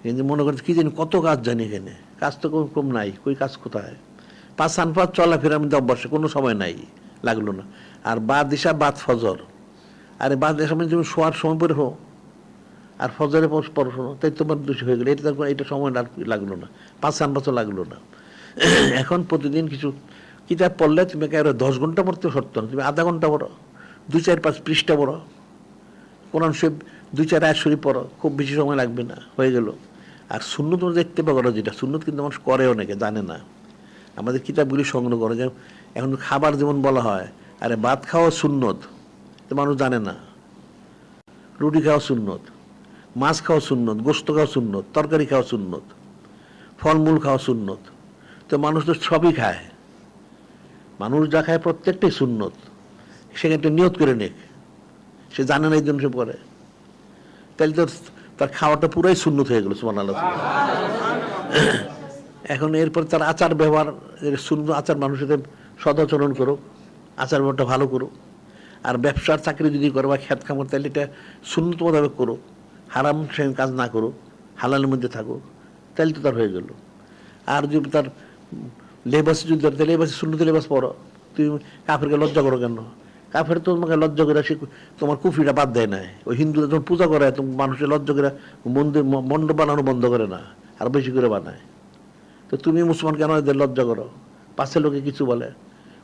কিন্তু মনে করছে কি জানি কত কাজ জানি, এখানে কাজ তো কম নাই, কই কাজ কোথায়? পাঁচান পাঁচ চলাফেরার মধ্যে অভ্যাসে কোনো সময় নাই, লাগলো না। আর বা দিশা বাদ ফজর, আরে বাদ দেশা মানে তুমি শোয়ার সময় পরে হো, আর ফজরে পড়াশোনা, তাই তোমার দোষী হয়ে গেলো। এটা এটা সময় লাগলো না, 5 বছর লাগলো না। এখন প্রতিদিন কিছু কিতাব পড়লে তুমি একেবারে 10 ঘন্টা পড়তে সত্য না, তুমি আধা ঘন্টা পড়ো, 2-4-5 পৃষ্ঠা পড়ো, কোরআন শরীফ 2-4 আয়াত শরীফ পড়ো, খুব বেশি সময় লাগবে না, হয়ে গেল। আর সুন্নত দেখতে পারো, যেটা সুন্নত কিন্তু মানুষ করে, অনেকে জানে না। আমাদের কিতাবগুলি সংগ্রহ করে, যে এখন খাবার যেমন বলা হয়, আরে ভাত খাওয়া সুন্নত, তো মানুষ জানে না। রুটি খাওয়া সুন্নত, মাছ খাওয়া সুন্নত, গোস্ত খাওয়া সুন্নত, তরকারি খাওয়া সুন্নত, ফলমূল খাওয়া সুন্নত। তো মানুষ তো সবই খায়, মানুষ যা খায় প্রত্যেকটাই সুন্নত। সেখানে নিয়ত করে নেক, সে জানে না এই জন্য সে করে, তাহলে তো তার খাওয়াটা পুরাই সুন্নত হয়ে গেল। সুবহানাল্লাহ। এখন এরপর তার আচার ব্যবহার সুন্নত, আচার মানুষের সদাচরণ করুক, আচার ব্যবহারটা ভালো করুক। আর ব্যবসার চাকরি যদি করো বা খ্যাত খামর, তাহলে এটা সুন্নত মোতাবেক করুক, হারাম সে কাজ না করুক, হালালের মধ্যে থাকুক, তাহলে তো তার হয়ে গেল। আর যদি তার লেবাস যদি তাহলে লেবাসে সুন্নত লেবাস পড়ো। তুমি কাফেরকে লজ্জা করো কেন? কাফের তো তোমাকে লজ্জা করে সে তোমার কুফরিটা বাদ দেয় না। ওই হিন্দুরা যখন পূজা করে, মানুষের লজ্জা করে মন্দির মণ্ডপ বানানো বন্ধ করে না, আর বেশি করে বানায়। তো তুমি মুসলমান কেন এদের লজ্জা করো? পাশে লোকে কিছু বলে,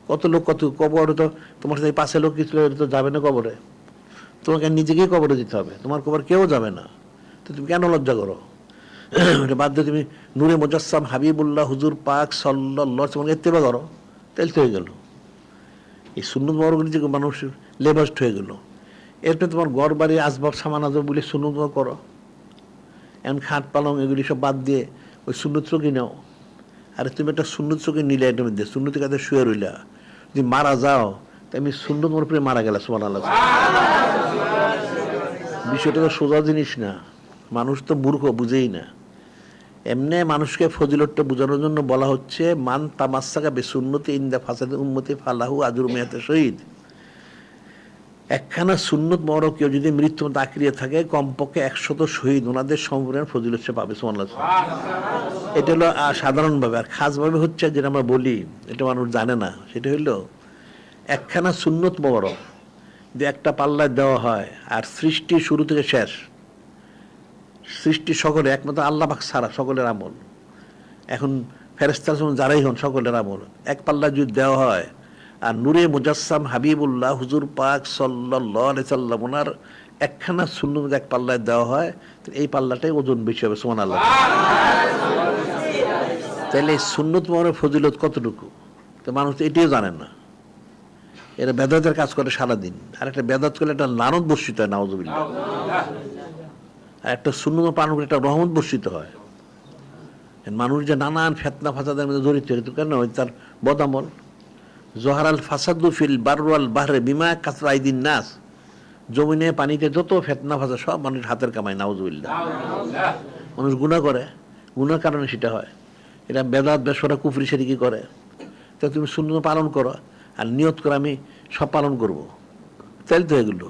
কত লোক কত কবরে, তো তোমার সাথে পাশে লোক কিছু তো যাবে না কবরে, তোমাকে নিজেকেই কবরে দিতে হবে, তোমার কবর কেউ যাবে না। তো তুমি কেন লজ্জা করো? বাধ্য তুমি নূরে মুজাসসাম হাবিবুল্লাহ হুজুর পাক সাল্লাল্লাহু আলাইহি ওয়াসাল্লাম ইত্তেবা করো, তাহলে তো হয়ে গেল। এই সুন্নত মরগুলি যে মানুষের লেবাস্ট হয়ে গেল। এরপরে তোমার ঘর বাড়ি আসবাব সামান আজব বলে সুন্নত করো। এখন খাট পালং এগুলি সব বাদ দিয়ে ওই সুন্নত চোখে নাও। আরে তুমি একটা সুন্নত চোখে নিলে, একটা মধ্যে সুন্নতি কাছে শুয়ে রইলা, যদি মারা যাও আমি সুন্নত মোর উপরে মারা গেলা। সুবহানাল্লাহ। বিষয়টা তো সোজা জিনিস না, মানুষ তো মূর্খ, বুঝেই না। এমনি মানুষকে ফজিলতটা বোঝানোর জন্য বলা হচ্ছে, মান তামাসসাকা বিসুন্নতি ইনদা ফাসাদি উম্মতি ফালাহু আজরু মিয়াতে শহীদ। একখানা সুন্নত মোবারক কেউ যদি মৃত্যু তাকিয়ে থাকে কমপক্ষে 100 শহীদ ওনাদের সম্পূর্ণ ফজিলত সে পাবে। সুবহানাল্লাহ। এটা হলো সাধারণভাবে। আর খাসভাবে হচ্ছে যেটা আমরা বলি, এটা মানুষ জানে না, সেটা হইলো একখানা সুন্নত মোবারক যে একটা পাল্লায় দেওয়া হয়, আর সৃষ্টি শুরু থেকে শেষ সৃষ্টি সকলে একমাত্র আল্লাহ পাক ছাড়া সকলের আমল, এখন ফেরেশতার যারাই হন সকলের আমল এক পাল্লা যদি দেওয়া হয়, আর নূরে মুজাসসাম হাবিবুল্লাহ হুজুর পাক সাল্লাল্লাহু আলাইহি সাল্লাম ওনার একখানা সুন্নত এক পাল্লায় দেওয়া হয়, এই পাল্লাটাই ওজন বেশি হবে। সুবহানাল্লাহ। তাহলে এই সুন্নত মোবারকের ফজিলত কতটুকু তো মানুষ তো এটিও জানেন না। এরা বেদাতের কাজ করে সারাদিন, আর একটা বেদাত করলে একটা লানত বর্ষিত হয়, নাউযুবিল্লাহ। আর একটা সুন্নত পালন করে একটা রহমত বর্ষিত হয়। মানুষ যে নানান ফিতনা ফাসাদের মধ্যে জড়িত কেন, তার বদামল। জহারাল ফাসাদু ফিল বাররি ওয়াল বাহরি বিমা কাসরা আইদিন নাস, জমিনে পানিতে যত ফিতনা ফাসাদ সব মানুষের হাতের কামাই, নাউযুবিল্লাহ। মানুষ গুনাহ করে, গুনার কারণে সেটা হয়। এটা বেদাত বেশরা কুফরি শিরকি করে। তো তুমি সুন্নত পালন করো আর নিয়ত করে আমি সব পালন করবো, তাই তো এগুলো।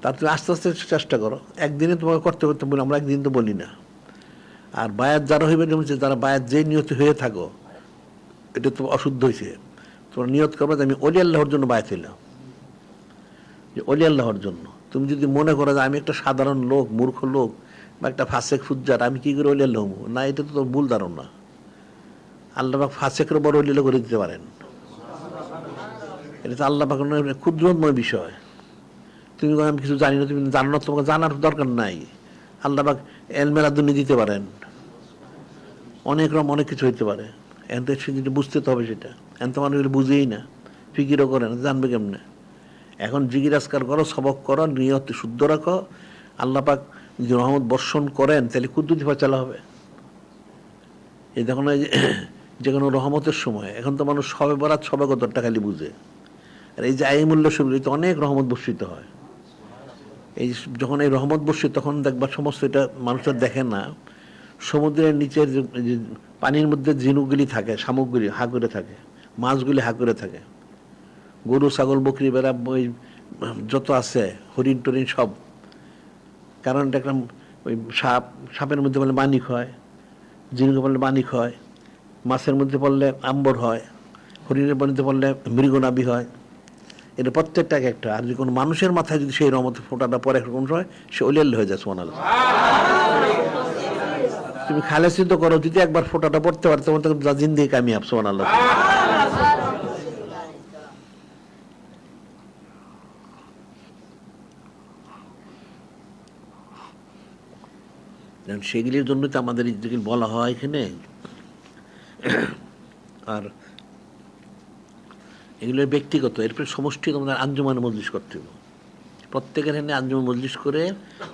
তার তুমি আস্তে আস্তে চেষ্টা করো, একদিনে তোমাকে করতে করতে বলি, আমরা একদিন তো বলি না। আর বায়াত যারা হইবে, যারা বায়াত যে নিয়ত হয়ে থাকো, এটা তো অশুদ্ধ হয়েছে, তোমার নিয়ত করবে যে আমি ওলি আল্লাহর জন্য বায়াত হইলাম, যে ওলি আল্লাহর জন্য। তুমি যদি মনে করো যে আমি একটা সাধারণ লোক, মূর্খ লোক, বা একটা ফাসেক ফুজ্জার, আমি কি করে ওলি আল্লাহ হবো, না, এটা তো তোর ভুল ধারণা। আল্লাহ পাক ফাসেকের বড় ওলি আল্লাহ করে দিতে পারেন, এটা তো আল্লাহ পাক ক্ষুদ্রময় বিষয়। তুমি আমি কিছু জানি না, তুমি জানো না, তোমাকে জানার দরকার নাই। আল্লাহ পাক এলমের আদুনি দিতে পারেন, অনেক রকম অনেক কিছু হইতে পারে। এখন তো সেটা বুঝতে তো হবে, সেটা এখন তো মানুষ বুঝেই না, ফিকিরও করে না, জানবে কেমনে। এখন জিকির আজকার করো, সবক করো, নিয়ত শুদ্ধ রাখো। আল্লাহ পাক যদি রহমত বর্ষণ করেন, তাহলে কুদ্দুতি ফয়সালা হবে। এই দেখুন, এই যে কোনো রহমতের সময় এখন তো মানুষ সবে বরাত সবে কতটা খালি বুঝে। আর এই যে আইমুল্লাহ শুরু, তো অনেক রহমত বর্ষিত হয়। এই যখন এই রহমত বর্ষিত, তখন দেখবা সমস্ত এটা মানুষের দেখে না, সমুদ্রের নিচের যে পানির মধ্যে ঝিনুকগুলি থাকে, শামুকগুলি হা করে থাকে, মাছগুলি হা করে থাকে, গরু ছাগল বকরি বেড়া ওই যত আছে, হরিণ টরিণ সব। কারণ দেখলাম ওই সাপের মধ্যে বললে মানিক হয়, ঝিনুকে বললে মানিক হয়, মাছের মধ্যে পড়লে আম্বর হয়, হরিণের মধ্যে পড়লে মৃগনাভি হয়। এটা প্রত্যেকটা একটা। আর যে কোনো মানুষের মাথায় যদি সেই রহমত ফোঁটাটা পরে কোন সময়, সে ওলি আল্লাহ হয়ে যায়। সুবহানাল্লাহ। তুমি খালেসি তো করো, যদি একবার ফোঁটাটা পড়তে পারো, তোমার তো জিন্দেগি কামিয়াব। সুবহানাল্লাহ। সেগুলির জন্য তো আমাদের বলা হয় এখানে। আর এগুলো ব্যক্তিগত, এরপরে সমষ্টি তোমাদের আঞ্জুমান মজলিস করতে হবে। প্রত্যেকের এখানে আঞ্জুমান মজলিস করে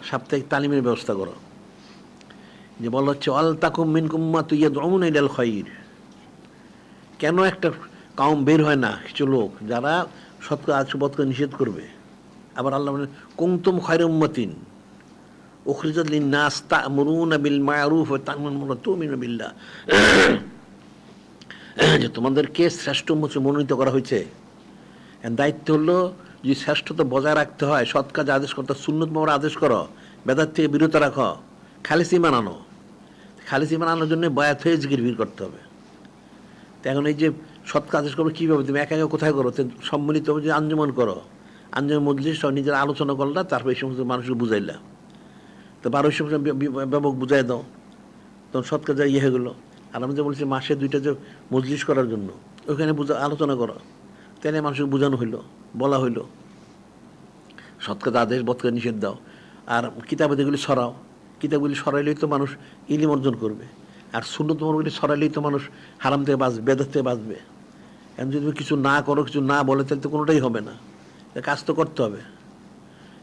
সাপ্তাহিক তালিমের ব্যবস্থা করো। যে বলা হচ্ছে আল তাকুম মিনকুম উম্মাতুন ইয়াদউনা ইলাল খায়র, কেন একটা কাউম বের হয় না, কিছু লোক যারা সৎ কাজ বদ কাজ নিষেধ করবে। আবার আল্লাহ বলেন কুনতুম খায়রা উম্মাতিন উখরিজাত লিন-নাস তা'মুরুনা বিল মা'রুফ ওয়া তানহাউনা তু'মিনুনা বিল্লাহ, যে তোমাদেরকে শ্রেষ্ঠ উম্মত মনোনীত করা হয়েছে। এর দায়িত্ব হলো যে শ্রেষ্ঠতা বজায় রাখতে হয়, সৎ কাজ আদেশ করতে, সুন্নত মোবারক আদেশ করো, বেদাত থেকে বিরত রাখো, খালিস ঈমান আনো। খালিস ঈমান আনার জন্য বায়াত হয়ে জিকির ভিড় করতে হবে। তো এখন এই যে সৎ কাজ আদেশ করবে কীভাবে, তুমি একা একা কোথায় করো, সম্মিলিত যে আঞ্জুমান করো, আঞ্জুমান মজলিস সব নিজের আলোচনা করলা, তারপর এই সমস্ত মানুষকে বুঝাইলা। তো 1200 ব্যাপক বুঝাই দাও, তখন সৎ কাজে ইয়ে হয়ে গেলো। আর আমি যে বলছি মাসে 2টা যে মজলিস করার জন্য, ওইখানে আলোচনা করো, তাহলে মানুষকে বোঝানো হইলো, বলা হইলো। সৎ কাজ আদেশ, বদ কাজ নিষেধ দাও। আর কিতাবে যেগুলি সরাও, কিতাবগুলি সরাইলেই তো মানুষ ইলম অর্জন করবে। আর সুন্নত মোবারকগুলি সরাইলেই তো মানুষ হারাম থেকে বাঁচবে, বেদাত থেকে বাঁচবে। এখন যদি তুমি কিছু না করো, কিছু না বলে, তাহলে তো কোনোটাই হবে না। কাজ তো করতে হবে।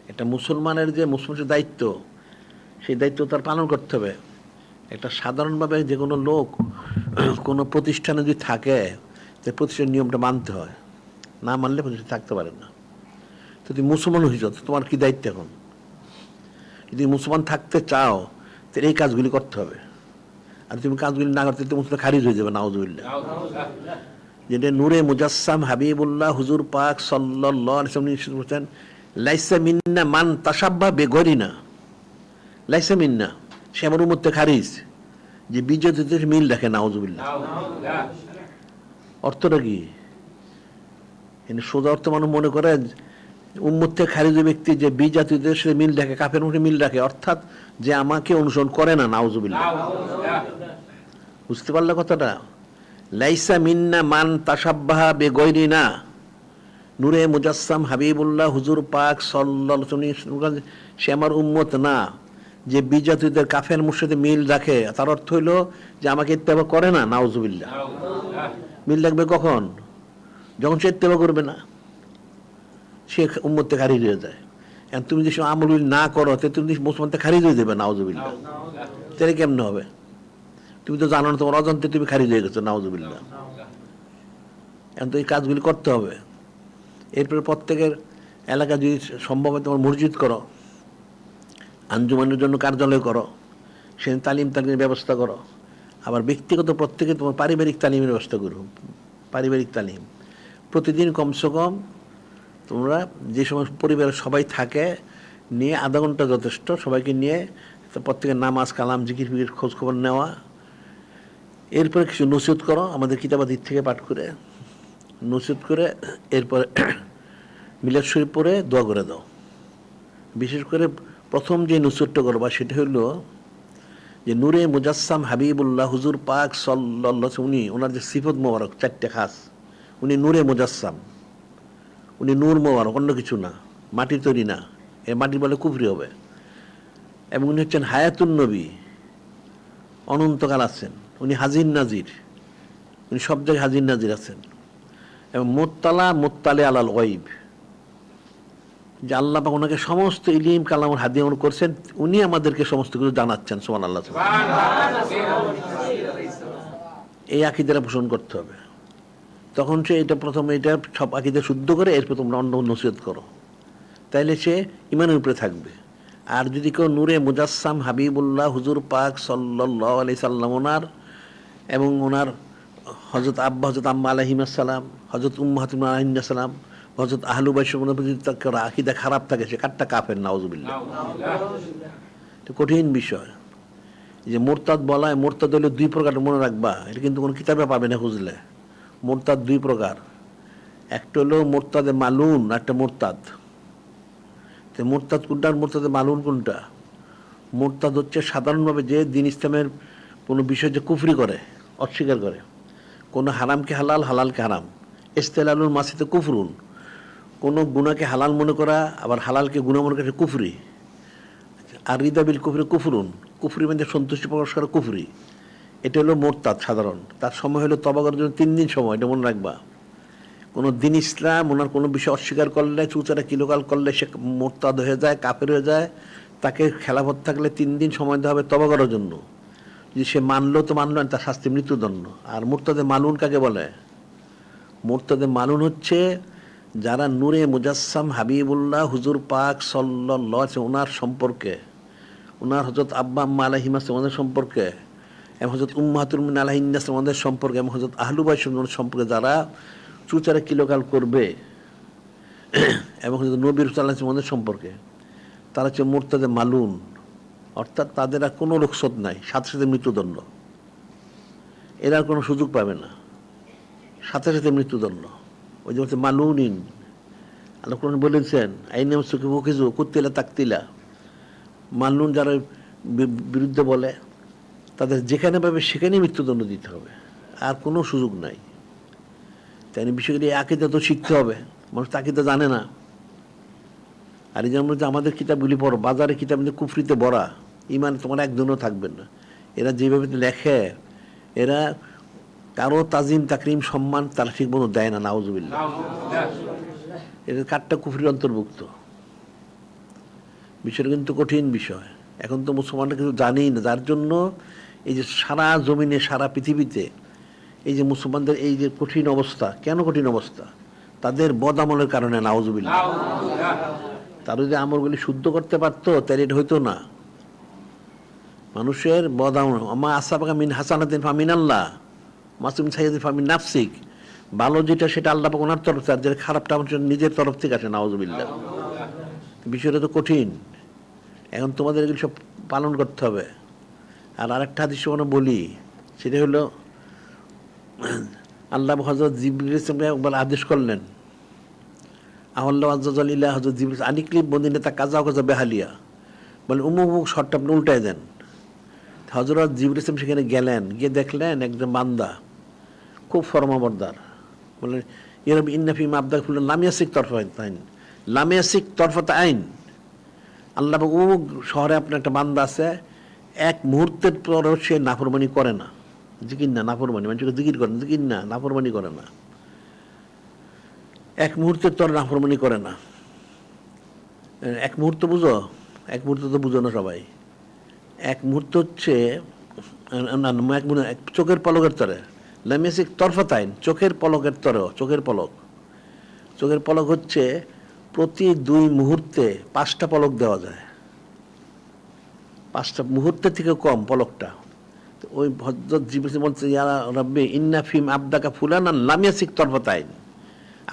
এটা মুসলমানের যে মুসলমানের দায়িত্ব, সেই দায়িত্ব তার পালন করতে হবে। একটা সাধারণভাবে যে কোনো লোক কোনো প্রতিষ্ঠানে যদি থাকে, তো প্রতিষ্ঠানের নিয়মটা মানতে হয়, না মানলে প্রতিষ্ঠান থাকতে পারে না। তো তুমি মুসলমান হয়েছ, তোমার কি দায়িত্ব এখন? যদি মুসলমান থাকতে চাও, তাহলে এই কাজগুলি করতে হবে। আর তুমি কাজগুলি না করতে, তো মুসলমান খারিজ হয়ে যাবে, নাউযুবিল্লাহ। যেটা নূরে মুজাসসাম হাবিবুল্লাহ হুজুর পাক সাল্লাল্লাহু আলাইহি ওয়াসাল্লাম লাইসা মিন্না মান তাসাব্বা বেগরিনা, লাইসা মিন্না, সে আমার উম্মত থেকে খারিজ যে বিজাতীয়দের মিল রাখে, নাউজুবিল্লাহ। অর্থটা কি? সোজা অর্থ মানুষ মনে করে উম্মত থেকে খারিজ ব্যক্তি যে বিজাতীয়দের সাথে মিল রাখে, কাফের মধ্যে মিল রাখে, অর্থাৎ যে আমাকে অনুসরণ করে না, নাউজুবিল্লাহ। বুঝতে পারলে কথাটা? লাইসা মিন্না মান তাসাব্বাহা বেগয়রিনা, নূরে মুজাসসাম হাবিবুল্লাহ হুজুর পাক সাল্লাল্লাহু আলাইহি ওয়াসাল্লাম সে আমার উম্মত না যে বিজাতীয়দের কাফের মুশরিকদের মিল রাখে। তার অর্থ হইল যে আমাকে ইত্তেবা করে না, নাউজুবিল্লাহ। মিল রাখবে কখন? যখন সে ইত্তেবা করবে না, সে উম্মত থেকে খারিজ হয়ে যায়। এখন তুমি যে আমল না করো, তুমি মুসলমান থেকে খারিজ হয়ে যাবে, নাউজুবিল্লাহ। তাহলে কেমনে হবে? তুমি তো জানো না, তোমার অজান্তে তুমি খারিজ হয়ে গেছো, নাউজুবিল্লাহ। এখন তো এই কাজগুলি করতে হবে। এরপরে প্রত্যেকের এলাকা যদি সম্ভব হয় তোমার মসজিদ করো, আঞ্জুমানের জন্য কার্যালয় করো, সে তালিমের ব্যবস্থা করো। আবার ব্যক্তিগত প্রত্যেকে তোমার পারিবারিক তালিমের ব্যবস্থা করো। পারিবারিক তালিম প্রতিদিন কমসে কম তোমরা যে সময় পরিবারের সবাই থাকে নিয়ে আধা ঘন্টা যথেষ্ট, সবাইকে নিয়ে প্রত্যেকের নামাজ কালাম জিকির ফিকির খোঁজখবর নেওয়া। এরপরে কিছু নসিহত করো, আমাদের কিতাবাদিক থেকে পাঠ করে নসিহত করে এরপরে মিলাদ শরীফ পড়ে দোয়া করে দাও। বিশেষ করে প্রথম যে নসিহতটা করবা সেটা হলো যে নূরে মুজাসসাম হাবিবুল্লাহ হুজুর পাক সাল্লাল্লাহু, উনি ওনার যে সিফত মোবারক চারটে খাস, উনি নূরে মুজাসসাম, উনি নূর মোবারক, অন্য কিছু না, মাটির তৈরি না, এ মাটির বলে কুফরি হবে। এবং উনি হচ্ছেন হায়াতুন নবী, অনন্তকাল আছেন। উনি হাজির নাজির, উনি সব জায়গায় হাজির নাজির আছেন। এবং মোত্তালে আলাল গায়ব, যে আল্লাহ পাক ওনাকে সমস্ত ইলম কালাম হাদিয়া করছেন, উনি আমাদেরকে সমস্ত কিছু জানাচ্ছেন। সুবহানাল্লাহ। এই আকীদাটা পোষণ করতে হবে। তখন সে এটা প্রথমে এটা সব আকীদা শুদ্ধ করে এরপর তোমরা অন্য নসিহত করো, তাইলে সে ইমানের উপরে থাকবে। আর যদি কেউ নূরে মুজাসসাম হাবিবুল্লাহ হুজুর পাক সাল্লাল্লাহু আলাইহি সাল্লাম ওনার এবং ওনার হযরত আব্বা হযরত আম্মা আলাইহিস সালাম, হযরত উম্মাহাতুল আলাইহিস সালাম, হযরত আহলু বাইতের প্রতি তার আকীদা খারাপ থাকে, সে কাটটা কাফের, নাউজুবিল্লাহ। এটা কঠিন বিষয়। যে মুরতাদ বলা হয়, মুরতাদ হলে দুই প্রকার, মনে রাখবা। এটা কিন্তু কোনো কিতাবে পাবে না খুঁজলে। মুরতাদ দুই প্রকার, একটা হলো মুরতাদে মালুন, একটা মুরতাদ। তো মুরতাদ কোনটা আর মুরতাদে মালুন কোনটা? মুরতাদ হচ্ছে সাধারণভাবে যে দিন ইসলামের কোনো বিষয় যে কুফরি করে, অস্বীকার করে, কোনো হারামকে হালাল, হালালকে হারাম, ইস্তেলালুল মাসিতে কুফরুন, কোনো গুনাহকে হালাল মনে করা আবার হালালকে গুনাহ মনে করা কুফরি। আর রিদাবিল কুফরি কুফরুন, কুফরি মানে সন্তুষ্টি প্রকাশ করা কুফরি। এটা হলো মোরতাদ সাধারণ। তার সময় হলো তওবা করার জন্য 3 দিন সময়, এটা মনে রাখবা। কোনো দিন ইসলাম ওনার কোনো বিষয় অস্বীকার করলে, চুচারা কিলোকাল করলে সে মোরতাদ হয়ে যায়, কাফের হয়ে যায়। তাকে খেলাফত থাকলে 3 দিন সময় দেওয়া হবে তওবা করার জন্য। যদি সে মানলো তো মানলো, তার শাস্তি মৃত্যুদণ্ড। আর মুরতাদে মালুন কাকে বলে? মুরতাদে মালুন হচ্ছে যারা নূরে মুজাসসাম হাবিবুল্লাহ হুজুর পাক সাল্লাল্লাহু আলাইহি ওনার সম্পর্কে, ওনার হযরত আব্বা আম্মা আলাইহিস সালামের সম্পর্কে, এবং হযরত উম্মাহাতুল মুমিনিন আলাইহিস সালামের সম্পর্কে, এবং হযরত আহলু বাইতের সম্পর্কে যারা চুচারা কিলোকাল করবে, এবং হযরত নবী সাল্লাল্লাহু আলাইহি ওয়াসাল্লামের সম্পর্কে, তারা হচ্ছে মুরতাদে মালুন। অর্থাৎ তাদের আর কোনো রুখসত নাই, সাথে সাথে মৃত্যুদণ্ড। এরা আর কোনো সুযোগ পাবে না, সাথে সাথে মৃত্যুদণ্ড। ওই যে হচ্ছে মালুনিন, আল্লাহ কোরআনে বলেছেন আইনাম সুকিফু কুতিলা তাকতিলা। মালুন যারা বিরুদ্ধে বলে তাদের যেখানে পাবে সেখানেই মৃত্যুদণ্ড দিতে হবে, আর কোনো সুযোগ নাই। তাই বিষয়গুলি আকীদা তো শিখতে হবে, মানুষ তো আকীদা জানে না। আর এই যেমন আমাদের কিতাবগুলি পড়ো, বাজারে কিতাব কুফরিতে ভরা, ইমান তোমার একজনও থাকবেন না। এরা যেভাবে লেখে, এরা কারো তাজিম তাকরিম সম্মান তারা ঠিক মতো দেয় না, নাউজুবিল্লাহ। এদের কাঠটা কুফরির অন্তর্ভুক্ত। বিষয়টা কিন্তু কঠিন বিষয়। এখন তো মুসলমানরা কিছু জানেই না, যার জন্য এই যে সারা জমিনে সারা পৃথিবীতে এই যে মুসলমানদের এই যে কঠিন অবস্থা, কেন কঠিন অবস্থা? তাদের বদ আমলের কারণে, নাউজুবিল্লাহ। তারা যদি আমলগুলি শুদ্ধ করতে পারতো তাহলে এটা হইতো না। মানুষের বদ আমল, আমা আসাবাকা মিন হাসানাতিন ফামিনাল্লাহ মাসুম সাইয়্যিদিন ফামিন নাফসিক, ভালো যেটা সেটা আল্লাহ পাক ওনার তরফ থেকে, আর যেটা খারাপটা আমার নিজের তরফ থেকে আসে, নাউজুবিল্লাহ। বিষয়টা তো কঠিন। এখন তোমাদের এগুলো সব পালন করতে হবে। আর আরেকটা হাদিস বলি, সেটা হলো আল্লাহ হযরত জিবরিল ইসলামকে একবার আদেশ করলেন, আল্লাহ আজ্জাল ইলা হযরত জিবরিল আনিকলি বন্দিনে তা কাজা কাজা বেহালিয়া, বলে উমুক শর্টটা আপনি উল্টায় দেন। হযরত জিবরিল ইসলাম সেখানে গেলেন, গিয়ে দেখলেন একজন বান্দা খুব ফরমাবরদার, বলে ইয়ারবি ইন্নাফি মাবদা ফুল লামিয়াসিক তরফাত আইন, লামিয়াসিক তরফাত আইন। আল্লাহ অমুক শহরে আপনার একটা বান্দা আছে, এক মুহূর্তের পরও সে নাফরমানি করে না, জিকির না নাফরমানি, মানুষকে জিকির করে, জিকির না নাফরমানি করে না, এক মুহূর্তের তর নাফরমানি করে না। এক মুহূর্ত বুঝো, এক মুহূর্ত তো বুঝো না সবাই। এক মুহূর্ত হচ্ছে চোখের পলকের তরে, লামিয়াসিক তরফাত আইন, চোখের পলকের তরেও, চোখের পলক, চোখের পলক হচ্ছে প্রতি 2 মুহূর্তে 5টা পলক দেওয়া যায়, 5টা মুহূর্তের থেকে কম পলকটা। ওই হযরত জিবরিল বলছে, ইয়া রাব্বি ইন্না ফিম আবদাকা ফুলানান লাম ইয়াসিক তরফাত আইন,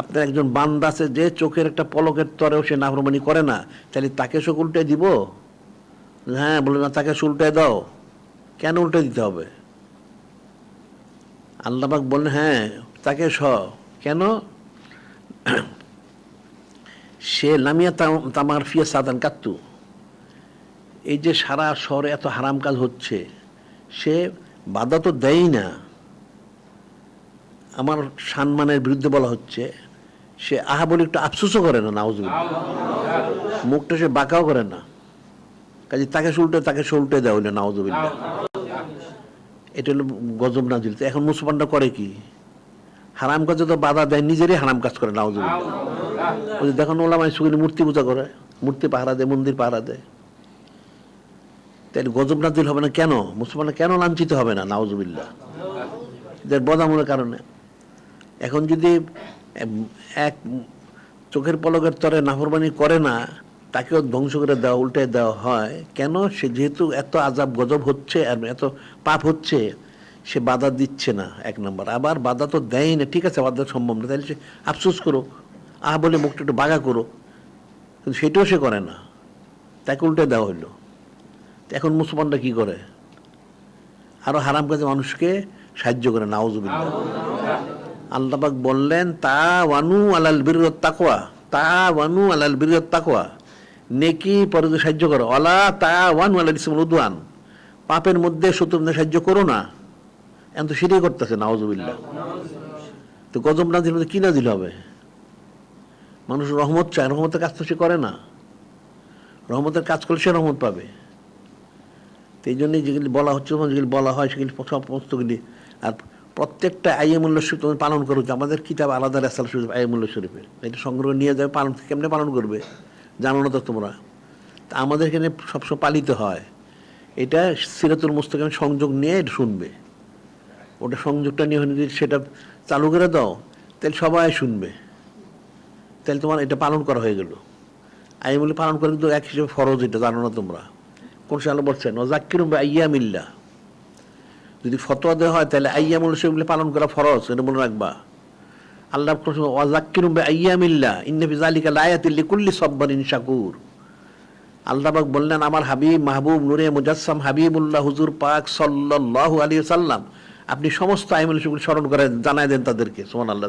আপনার একজন বান্দা আছে যে চোখের একটা পলকের তরেও সে নাফরমানি করে না, তাহলে তাকে সে উল্টে দিব? হ্যাঁ, বলে না, তাকে উল্টে দাও। কেন উল্টে দিতে হবে? আল্লাহ পাক বললেন, হ্যাঁ তাকে কেন? সে লামিয়া তামার ফিয়া সাদান কাত্তু, এই যে সারা শহরে এত হারাম কাজ হচ্ছে, সে বাধা তো দেয়ই না। আমার সম্মানের বিরুদ্ধে বলা হচ্ছে, সে আহা বলে একটু আফসোসও করে না, নাউজুবিল্লাহ, মুখটা সে বাঁকাও করে না, কাজে তাকে উল্টে দেওয়া হইলে নাউজুবিল্লাহ। এটা হলো গজব নাজিল। এখন মুসলমানরা করে কি? হারাম কাজে তো বাধা দেয়, নিজেরই হারাম কাজ করে, নাউজুবিল্লাহ। ওই যে দেখুন ওলামায়ে সুন্নাহ মূর্তি পূজা করে, মূর্তি পাহারা দেয়, মন্দির পাহারা দেয়, তাই গজব নাজিল হবে না কেন? মুসলমানরা কেন লাঞ্ছিত হবে না, নাউজুবিল্লাহ, এদের বদামূলের কারণে। এখন যদি এক চোখের পলকের তরে নাফরমানি করে না, তাকেও ধ্বংস করে দেওয়া, উল্টে দেওয়া হয় কেন? সে যেহেতু এত আযাব গজব হচ্ছে আর এত পাপ হচ্ছে, সে বাধা দিচ্ছে না, 1 নম্বর। আবার বাধা তো দেয় না, ঠিক আছে বাধা সম্ভব না, তাহলে সে আফসোস করো, বলে মুখটা একটু বাঁকা করো, কিন্তু সেটাও সে করে না, তাকে উল্টে দেওয়া হইলো। এখন মুসলমানরা কি করে? আরো হারাম কাজে মানুষকে সাহায্য করে, নাউজুবিল্লাহ। আল্লাহ পাক বললেন, তাওয়ানু আলাল বিররি ওয়াত তাকওয়া, তাওয়ানু আলাল বিররি ওয়াত তাকওয়া, নেকি পরকে সাহায্য করো, ওয়ালা তাওয়ানু আলাল ইসমি ওয়াল উদওয়ান, পাপের মধ্যে শত্রুদের সাহায্য করো না। এখন তো সেটাই করতেছে, নাউজুবিল্লাহ। তো গজব নাজিল মধ্যে কি নাজিল হবে? মানুষ রহমত চায়, রহমতের কাজ তো সে করে না, রহমতের কাজ করলে সে রহমত পাবে। তো এই জন্যই যেগুলি বলা হচ্ছে, যেগুলি বলা হয় সেগুলি সমস্তগুলি। আর প্রত্যেকটা আইয়ামুল্লাহ শরীফ তুমি পালন করো, আমাদের কিতাব আলাদা রেসাল শরীফ আইয়ামুল্লাহ শরীফের, এটা সংগ্রহ নিয়ে যাবে, পালন কেমনে পালন করবে জানো না তো তোমরা। তা আমাদের এখানে সবসময় পালিত হয়, এটা সিরাতুল মুস্তাকিমের সংযোগ নিয়ে শুনবে, ওটা সংযোগটা নিয়ে যদি সেটা চালু করে দাও, তাহলে সবাই শুনবে, তাহলে তোমার এটা পালন করা হয়ে গেল। আইয়ামুল্লাহ পালন করে কিন্তু এক হিসেবে ফরজ, এটা জানো না তোমরা। কোন সালে বলছেন ওয়াজাক্কিরুম বিআইয়ামিল্লাহ, যদি ফতোয়া দেওয়া হয় তাহলে আইয়ামুল সেগুলো পালন করা ফরজ, এটা মনে রাখবা। আল্লাহ ওয়াজাক্কিরুম বিআইয়ামিল্লাহ ইন্না ফি যালিকা লায়াতিন লিকুল্লি সাব্বারিন শাকুর। আল্লাহ পাক বললেন, আমার হাবিব মাহবুব নূরে মুজাসসাম হাবিবুল্লাহ হুজুর পাক সাল্লাল্লাহু আলাইহি ওয়াসাল্লাম, আপনি সমস্ত আইয়ামুল সেগুলো স্মরণ করে জানায় দেন তাদেরকে, সুবহানাল্লাহ,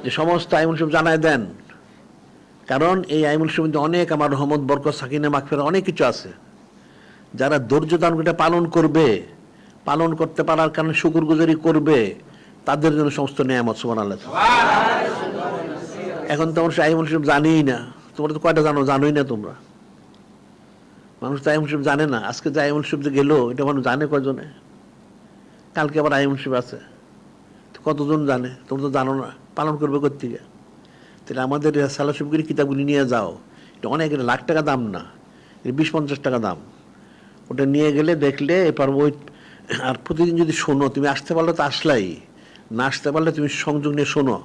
যে সমস্ত আইয়ামুল সেগুলো জানায় দেন। কারণ এই আইয়ামুল সেগুলো অনেক আমার রহমত, বরকত, সাকিনা, মাগফিরাত অনেক কিছু আছে। যারা ধৈর্য ধারণ করে পালন করবে, পালন করতে পারার কারণে শুকরগুজারি করবে, তাদের জন্য সমস্ত নিয়ামত, সুবহানাল্লাহ। এখন তোমরা আইয়ামুল শরীফ জানিই না, তোমরা তো কয়টা জানোই না তোমরা। মানুষ তো আইয়ামুল শরীফ জানে না। আজকে যে আইয়ামুল শরীফ যে গেল, এটা মানুষ জানে কয়জনে? কালকে আবার আইয়ামুল শরীফ আছে, কতজন জানে? তোমরা তো জানো না, পালন করবে কোত্থেকে? তাহলে আমাদের সালা শরীফগুলি কিতাবগুলি নিয়ে যাও, এটা অনেক, লাখ টাকা দাম না, 20-50 টাকা দাম। ওটা নিয়ে গেলে দেখলে এবার ওই, আর প্রতিদিন যদি শোনো, তুমি আসতে পারলে তো আসলাই, না আসতে পারলে তুমি সংযোগ নিয়ে শোনো,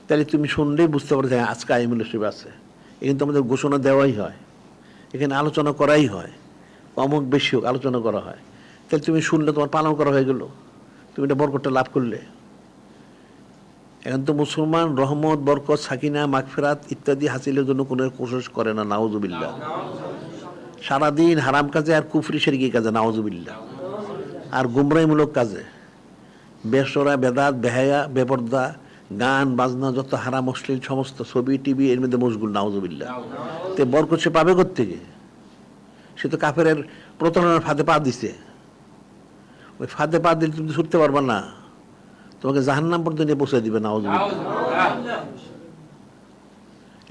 তাহলে তুমি শুনলেই বুঝতে পারো যে আজকে আইয়ামুল শরীফ আছে। এখানে তো আমাদের ঘোষণা দেওয়াই হয়, এখানে আলোচনা করাই হয়, অমুক বেশি হোক আলোচনা করা হয়। তাহলে তুমি শুনলে তোমার পালন করা হয়ে গেল, তুমি এটা বরকতটা লাভ করলে। এখন তো মুসলমান রহমত, বরকত, সাকিনা, মাগফিরাত ইত্যাদি হাসিলের জন্য কোনো কোশিশ করে না, নাউজুবিল্লাহ। সারাদিন হারাম কাজে আর কুফরি শিরকি কাজে, নাউজুবিল্লাহ, আর গুমরাহিমূলক কাজে, বেসরা, বেদাত, বেহায়া, বেপর্দা, গান বাজনা, যত হারাম অশ্লীল সমস্ত ছবি টিভি এর মধ্যে মশগুল, নাউজুবিল্লাহ। তে বরকত সে পাবে কোত্থেকে? সে তো কাফেরের প্রতারণার ফাঁদে পা দিছে। ওই ফাঁদে পা দিলে তুমি ছুটতে পারবা না, তোমাকে জাহান্নাম পর্যন্ত নিয়ে পৌঁছে দিবে, নাউজুবিল্লাহ।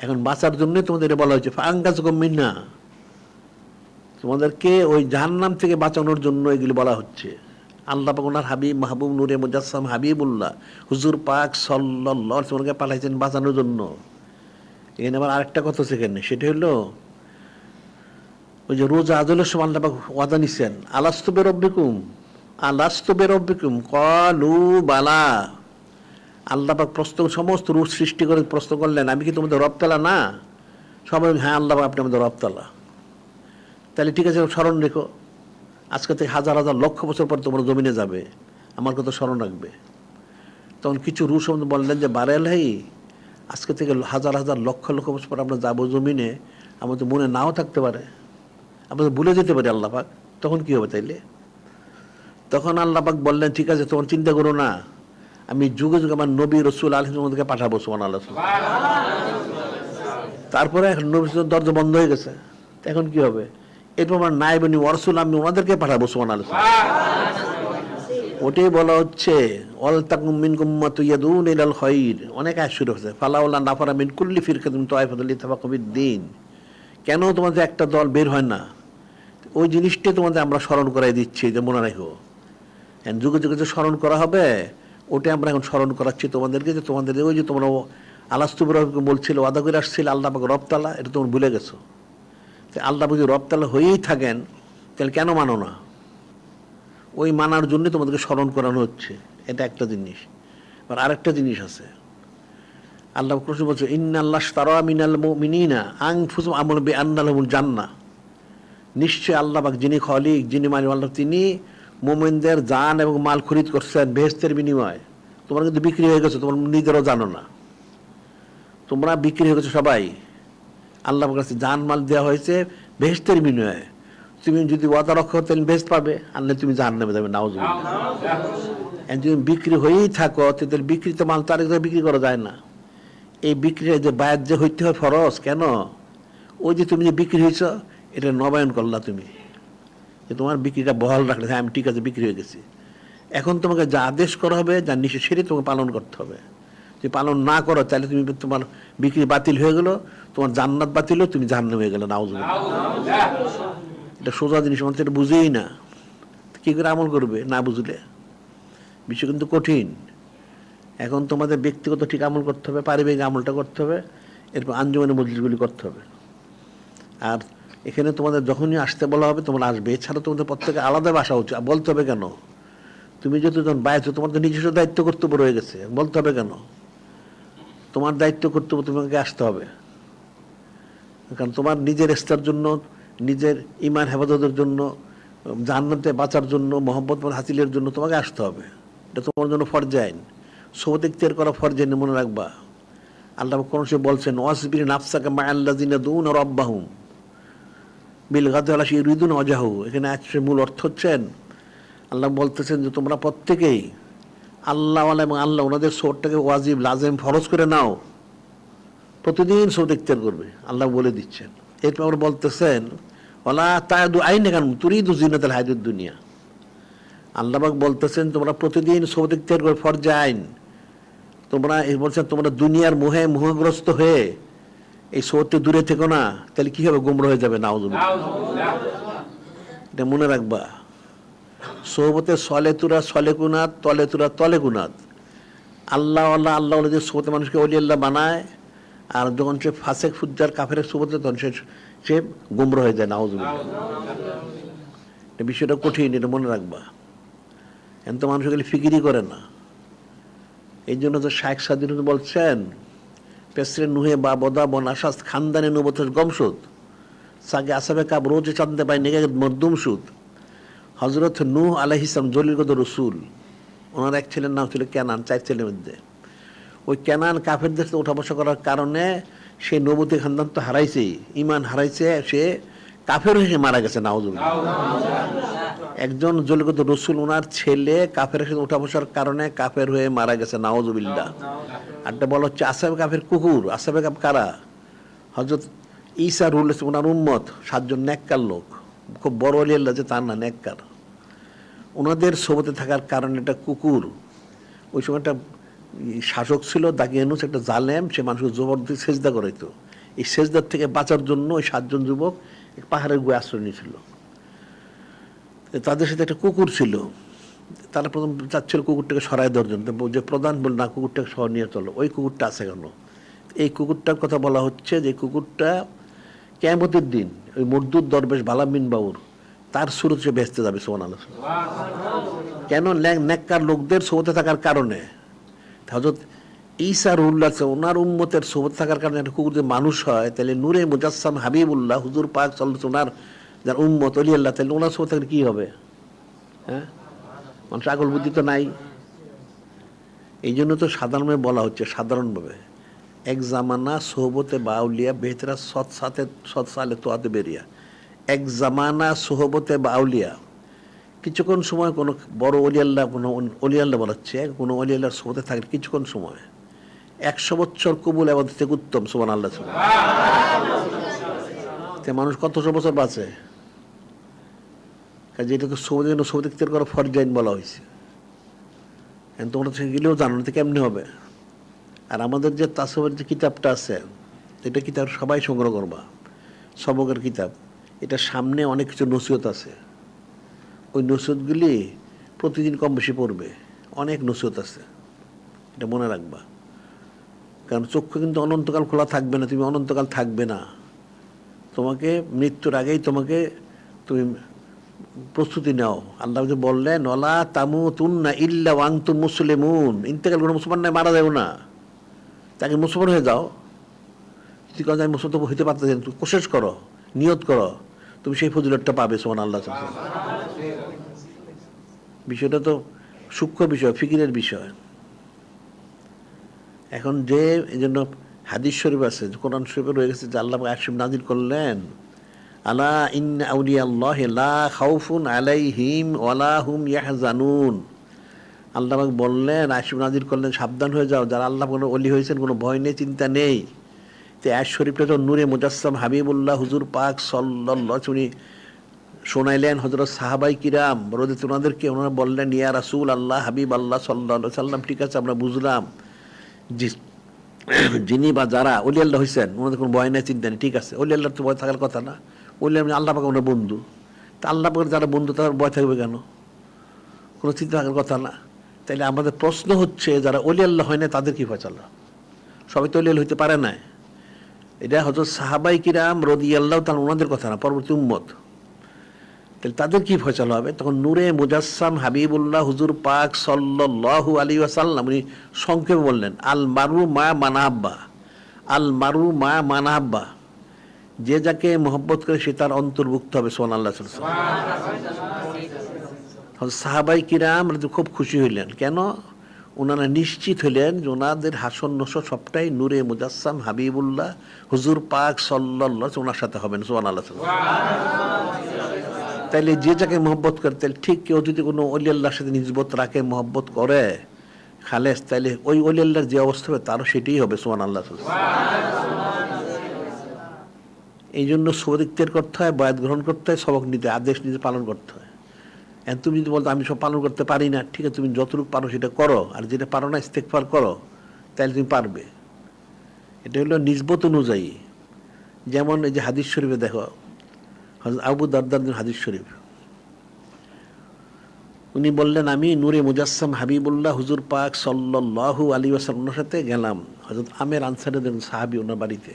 এখন বাঁচার জন্য তোমাদের বলা হয়েছে ফাঙ্গাজকুম মিন্না, তোমাদেরকে ওই জাহান্নাম থেকে বাঁচানোর জন্য এগুলি বলা হচ্ছে। আল্লাহ পাক ওনার হাবিব মাহবুব নূরে মুজাসসাম হাবিবুল্লাহ হুজুর পাক সাল্লাল্লাহু আলাইহি ওয়াসাল্লামকে পাঠাইছেন বাঁচানোর জন্য। এখানে আবার আরেকটা কথা সেখানে, সেটা হলো ওই যে রোজা আজলের সময় আল্লাহ পাক ওয়াদা নিছেন, আলাস্তু বিরাব্বিকুম, আলাস্তু বিরাব্বিকুম ক্বালু বালা। আল্লাহ পাক প্রশ্ন, সমস্ত রূপ সৃষ্টি করে প্রশ্ন করলেন, আমি কি তোমাদের রব-তালা না? সবাই হ্যাঁ আল্লাহ পাক আপনি আমাদের রব-তালা। তাহলে ঠিক আছে, স্মরণ রেখো, আজকে থেকে হাজার হাজার লক্ষ বছর পর তোমরা জমিনে যাবে, আমার কথা স্মরণ রাখবে। তখন কিছু রুশ বললেন যে বারেল ভাই, আজকে থেকে হাজার হাজার লক্ষ লক্ষ বছর পর আমরা যাবো জমিনে, আমাদের মনে নাও থাকতে পারে, আমাদের ভুলে যেতে পারি আল্লাহ পাক, তখন কি হবে? তাইলে তখন আল্লাহ পাক বললেন, ঠিক আছে তোমার চিন্তা করো না, আমি যুগে যুগে আমার নবী রসুল আলাইহিসসালামকে পাঠাবো, সুবহানাল্লাহ। তারপরে এখন নবী দরজা বন্ধ হয়ে গেছে, এখন কি হবে? এরপর আমার নায়েবে ওয়ারসুল, আমি ওনাদেরকে পাঠাবো, সুবহানাল্লাহ। ওটাই বলা হচ্ছে ওয়াল তাকুম মিনকুম উম্মাতুন ইয়াদুনা ইলাল খায়র, অনেক আয়াত শুরু হয়েছে, ফালাউলা নাফারা মিন কুল্লি ফিরকাতিন তায়ফাতুন লিতাফাক্কাহু ফিদ-দ্বীন। কেন তোমাদের একটা দল বের হয় না? ওই জিনিসটাই তোমাদের আমরা স্মরণ করাই দিচ্ছি, যে মনে রাখো, যুগে যুগে যে স্মরণ করা হবে, ওটাই আমরা এখন স্মরণ করাচ্ছি তোমাদেরকে, যে তোমাদের ওই যে তোমরা আলাস্তু বিরাব্বিকুম বলছিল, ওয়াদা করে আসছিল আল্লাহ পাক রব-তালা, এটা তোমরা ভুলে গেছো। আল্লাহ যদি রব-তালা হয়েই থাকেন, তাহলে কেন মানো না? ওই মানার জন্য তোমাদেরকে স্মরণ করানো হচ্ছে, এটা একটা জিনিস। আর আরেকটা জিনিস আছে, আল্লাহ কৃষ্ণ বলছে, ইন্নাল্লাহ ইশতারা মিনাল মুমিনিনা আনফুসাহুম আমল বিআন্না লাহুমুল জান্নাহ। নিশ্চয় আল্লাহ পাক যিনি খলিক, যিনি মালিক আল্লাহ, তিনি মুমিনদের জান এবং মাল খরিদ করছেন বেহেশতের বিনিময়ে। তোমরা কিন্তু বিক্রি হয়ে গেছো, তোমরা নিজেরাও জানো না, তোমরা বিক্রি হয়ে গেছো সবাই। আল্লাহ পাকের কাছে জান মাল দেওয়া হয়েছে বেহেশতের বিনিময়ে। তুমি যদি ওয়াদা রক্ষা করতে বেহেশত পাবে, আনলে তুমি জাহান্নামে যাবে, নাউজুবিল্লাহ। যদি বিক্রি হয়েই থাকো, তাহলে বিক্রিত মাল তো আরেক জায়গায় বিক্রি করা যায় না। এই বিক্রি যে বায়াত যে হইতে হয় ফরজ, কেন? ওই যে তুমি যে বিক্রি হয়েছ, এটা নবায়ন করলা তুমি, যে তোমার বিক্রিটা বহাল রাখলে, হ্যাঁ আমি ঠিক আছে বিক্রি হয়ে গেছি। এখন তোমাকে যা আদেশ করা হবে, যা নিষেধ, সেটাই তোমাকে পালন করতে হবে। যদি পালন না করো, তাহলে তুমি, তোমার বিক্রি বাতিল হয়ে গেল, তোমার জান্নাত বাতিল হলো, তুমি জাহান্নামে হয়ে গেলে, নাউজুবিল্লাহ। এটা সোজা জিনিস, মানুষ এটা বুঝেই না, কি করে আমল করবে না বুঝলে? বিষয় কিন্তু কঠিন। এখন তোমাদের ব্যক্তিগত ঠিক আমল করতে হবে, পারিবারিক আমলটা করতে হবে, এরপর আঞ্জুমানের মজলিসগুলি করতে হবে। আর এখানে তোমাদের যখনই আসতে বলা হবে তোমরা আসবে, এছাড়া তোমাদের প্রত্যেকে আলাদা বাসা উচিত। বলতে হবে কেন? তুমি যেহেতু যখন বাইরে, তোমার তো নিজস্ব দায়িত্ব কর্তব্য রয়ে গেছে, বলতে হবে কেন? তোমার দায়িত্ব কর্তব্য, তোমাকে আসতে হবে, কারণ তোমার নিজের ইস্তার জন্য, নিজের ঈমান হেফাজতের জন্য, জান্নাতে বাঁচার জন্য, মহব্বত হাসিলের জন্য তোমাকে আসতে হবে। এটা তোমার জন্য ফরজে আইন, সোহবত ইখতিয়ার করা ফরজে আইন, মনে রাখবা। আল্লাহ কোন সে বলছেন, ওয়াসবির নাফসাকা মা'আল্লাযিনা দুনা রাব্বাহুম বিল গাদওয়াতি ওয়াল আশি ইউরিদুনা ওয়াজহাহু। এখানে মূল অর্থ হচ্ছেন, আল্লাহ বলতেছেন যে তোমরা প্রত্যেকেই আল্লাহওয়ালা এবং আল্লাহ ওনাদের সোহবতটাকে ওয়াজিব, লাজেম, ফরজ করে নাও, প্রতিদিন সোহবত ইখতিয়ার করবে, আল্লাহ বলে দিচ্ছেন। এরপর বলতেছেন, ওয়ালা তা'দু আইনাকান তুরিদু জিনাতাল হায়াতিদ দুনিয়া। আল্লাহ পাক বলতেছেন তোমরা প্রতিদিন সোহবত ইখতিয়ার করে, ফরজে আইন। তোমরা বলছেন তোমরা দুনিয়ার মোহে মোহগ্রস্ত হয়ে এই সোহবতে দূরে থেকো না, তাহলে কি হবে? গুমরা হয়ে যাবে, নাউজুবিল্লাহ। এটা মনে রাখবা। সোহবতে সলে তুরা সলে কুনাত, তলে তুরা তলে কুনাত। আল্লাহ আল্লাহ আল্লাহ যে সোহবতে মানুষকে ওলি আল্লাহ বানায়, আর যখন সে ফাসেক ফুজ্জার কাফেরের সোহবতে, তখন সে গুমরা হয়ে যায়, নাউজুবিল্লাহ। এটা বিষয়টা কঠিন, এটা মনে রাখবা। এখন তো মানুষ এগুলি ফিকিরই করে না। এই জন্য তো শায়েখ সাদিন বলছেন, পেসরে নুহে বা বদা বন আশাস খানদানে নবতের গমসুদ সাগে আসাবে কাব রোজ চাঁদতে পাই নেগে মরদুম সুদ। হজরত নূহ আলাইহিস সালাম জলিলগত রসুল, ওনার এক ছেলের নাম ছিল কেনান, 4 ছেলের মধ্যে। ওই কেনান কাফেরদের সাথে ওঠা বসা করার কারণে সে নবুতি খানদান তো হারাইছেই, ইমান হারাইছে, সে কাফের হয়ে মারা গেছে। নাউজুবিল্লাহ। একজন জলিকত রসুল, ওনার ছেলে কাফের সাথে ওঠা বসার কারণে কাফের হয়ে মারা গেছে। নাউজুবিল্লাহ। আরটা বলা হচ্ছে আসাবে কাফের কুকুর। আসাবে কাফ কারা? হযরত ঈসা রুল ওনার উম্মত, 7 জন নেককার লোক, খুব বড় ওলি আল্লাহ যে তার না, নেককার। ওনাদের সোবতে থাকার কারণে একটা কুকুর, ওই সময় একটা শাসক ছিল দাগিয়ানুস, একটা জালেম, সে মানুষকে জবরদস্তি সেজদা করাইতো। এই সেজদার থেকে বাঁচার জন্য ওই 7 জন যুবক পাহাড়ের গুয়ে আশ্রয় নিয়েছিল। তাদের সাথে একটা কুকুর ছিল। তারা প্রথম চাচ্ছিল কুকুরটাকে সরাই দেওয়ার জন্য, যে প্রধান বল না কুকুরটাকে সহ নিয়ে চলো। ওই কুকুরটা আছে কেন? এই কুকুরটার কথা বলা হচ্ছে যে কুকুরটা কিয়ামতের দিন ওই মরদুদ দরবেশ বালাম বিন বাউর তার সুরত সে বেহেশতে যাবে। সুবহানাল্লাহ। কেন? নেককার লোকদের সোবতে থাকার কারণে। হযরত ঈসা রুহুল্লাহ ওনার উম্মতের সোবতে থাকার কারণে একটা কুকুর যে মানুষ হয়, তাহলে নূরে মুজাসসাম হাবিবুল্লাহ হুজুর পাক সাল্লাল্লাহু ওনার যার উম্মত ওলি আল্লাহ, তাহলে ওনার সোবতে থাকলে কী হবে? হ্যাঁ, মানুষ আকল বুদ্ধি তো নাই। এই জন্য তো সাধারণভাবে বলা হচ্ছে, সাধারণভাবে এক জামানা সোহবতে বাউলিয়া বেহতরা সৎ সালে তোয়াতে বেরিয়া। এক জামানা সোহবতে বাউলিয়া, কিছুক্ষণ সময় কোনো বড় অলিয়াল্লাহ, কোনো অলিয়াল্লাহ বলাচ্ছে, কোনো অলিয়াল্লাহর সোহবতে থাকলে কিছুক্ষণ সময় 100 বছর কবুল ইবাদত থেকে উত্তম। সুবহানাল্লাহ। মানুষ কতশো বছর বাঁচে, কাজে এটা তো সোহবত ইখতিয়ার করা ফরজ আইন বলা হয়েছে। তোমরা গেলেও জানো না, কেমনি হবে? আর আমাদের যে তাসওয়ুফের যে কিতাবটা আছে, এটা কিতাব সবাই সংগ্রহ করবা, সবকের কিতাব। এটা সামনে অনেক কিছু নসিহত আছে। ওই নসিহতগুলি প্রতিদিন কম বেশি পড়বে, অনেক নসিহত আছে, এটা মনে রাখবা। কারণ চক্ষু কিন্তু অনন্তকাল খোলা থাকবে না, তুমি অনন্তকাল থাকবে না। তোমাকে মৃত্যুর আগেই তুমি প্রস্তুতি নাও। আল্লাহ যে বললেন ওয়ালা তামুতুন্না ইল্লা ওয়া আনতুম মুসলিমুন, ইন্তেকাল করে মুসলমান নাই, মারা যাবে না, তাকে মুসলমান হয়ে যাও। যদি কথা আমি মুসলমান হইতে পারতেছেন, তুমি কোশিশ করো, নিয়ত করো, তুমি সেই ফজিলতটা পাবে। সুবহানাল্লাহ। বিষয়টা তো সূক্ষ্ম বিষয়, ফিকিরের বিষয়। এখন যে এই জন্য হাদিস শরীফ আছে, কোরআন শরীফে রয়ে গেছে যে আল্লাহ আয়াত নাযিল করলেন, আলা ইন্না আউলিয়াল্লাহি লা খাউফুন আলাইহিম ওয়ালা হুম ইয়াহজানুন। আল্লাহ বললেন, আয়াত নাযিল করলেন, সাবধান হয়ে যাও, যারা আল্লাহ কোনো ওলি হয়েছেন, কোনো ভয় নেই, চিন্তা নেই। তো আয়াত শরীফটা তো নূরে মুজাসসাম হাবিবুল্লাহ হুজুর পাক সাল্লাল্লাহু আলাইহি শোনাইলেন হযরত সাহাবাই কিরাম রাদিয়াল্লাহু ওনাদেরকে। ওনারা বললেন, ইয়া রাসূল আল্লাহ, হাবিব আল্লাহ সাল্লাল্লাহু আলাইহি সাল্লাম, ঠিক আছে আমরা বুঝলাম, যিনি বা যারা ওলি আল্লাহ হয়েছেন ওনাদের কোনো ভয় নেই, চিন্তা নেই, ঠিক আছে। ওলি আল্লাহর তো ভয় থাকার কথা না, ওলি আল্লাহ পাক ওনার বন্ধু। তা আল্লাহ পাকের যারা বন্ধু তাদের ভয় থাকবে কেন? কোনো চিন্তা থাকার কথা না। তাইলে আমাদের প্রশ্ন হচ্ছে, যারা ওলি আল্লাহ হয় না তাদের কি ফয়সালা? সবাই তো ওলি আল্লাহ হইতে পারে না। এটা হযরত সাহাবাই কিরাম রাদিয়াল্লাহু তাআলা ওনাদের কথা না, পরবর্তী উম্মত। তাহলে তাদের কি ফয়সালা হবে? তখন নূরে মুজাসসাম হাবিবুল্লাহ হুজুর পাক সাল্লাল্লাহু আলাইহি ওয়াসাল্লাম উনি সংক্ষেপে বললেন, আল মারু মা মানাহাব্বা, আল মারু মা মানাহাব্বা, যে যাকে মহব্বত করে সে তার অন্তর্ভুক্ত হবে। সুবহানাল্লাহ। সাহাবাই কিরাম খুব খুশি হইলেন। কেন? ওনারা নিশ্চিত হইলেন যে ওনাদের হাসন নসর সবটাই নূরে মুজাসসাম হাবিবুল্লাহ হুজুর পাক সাল্লাল্লাহু ওনার সাথে হবেন। সুবহানাল্লাহ। তাইলে যে যাকে মহব্বত করে, তাহলে ঠিক কেউ যদি কোনো ওলি আল্লাহর সাথে নিসবত রাখে, মহব্বত করে খালেস, তাইলে ওই ওলি আল্লাহর যে অবস্থা হবে তারও সেটাই হবে। সুবহানাল্লাহ। এই জন্য সুবত ইখতিয়ার করতে হয়, বায়াত গ্রহণ করতে হয়, সবক নিতে, আদেশ নিতে, পালন করতে হয়। এখন তুমি যদি বলতো আমি সব পালন করতে পারি না, ঠিক আছে, তুমি যতটুকু পারো সেটা করো, আর যেটা পারো না ইস্তেগফার করো, তাহলে তুমি পারবে। এটা হলো নিসবত অনুযায়ী। যেমন এই যে হাদিস শরীফে দেখো, আবু দারদার হাদিস শরীফ, উনি বললেন, আমি নূরে মুজাসসাম হাবিবুল্লাহ হুজুর পাক সাল্লাল্লাহু আলাইহি ওয়াসাল্লামের সাথে গেলাম হযরত আমের আনসারীর সাহাবী, ওনার বাড়িতে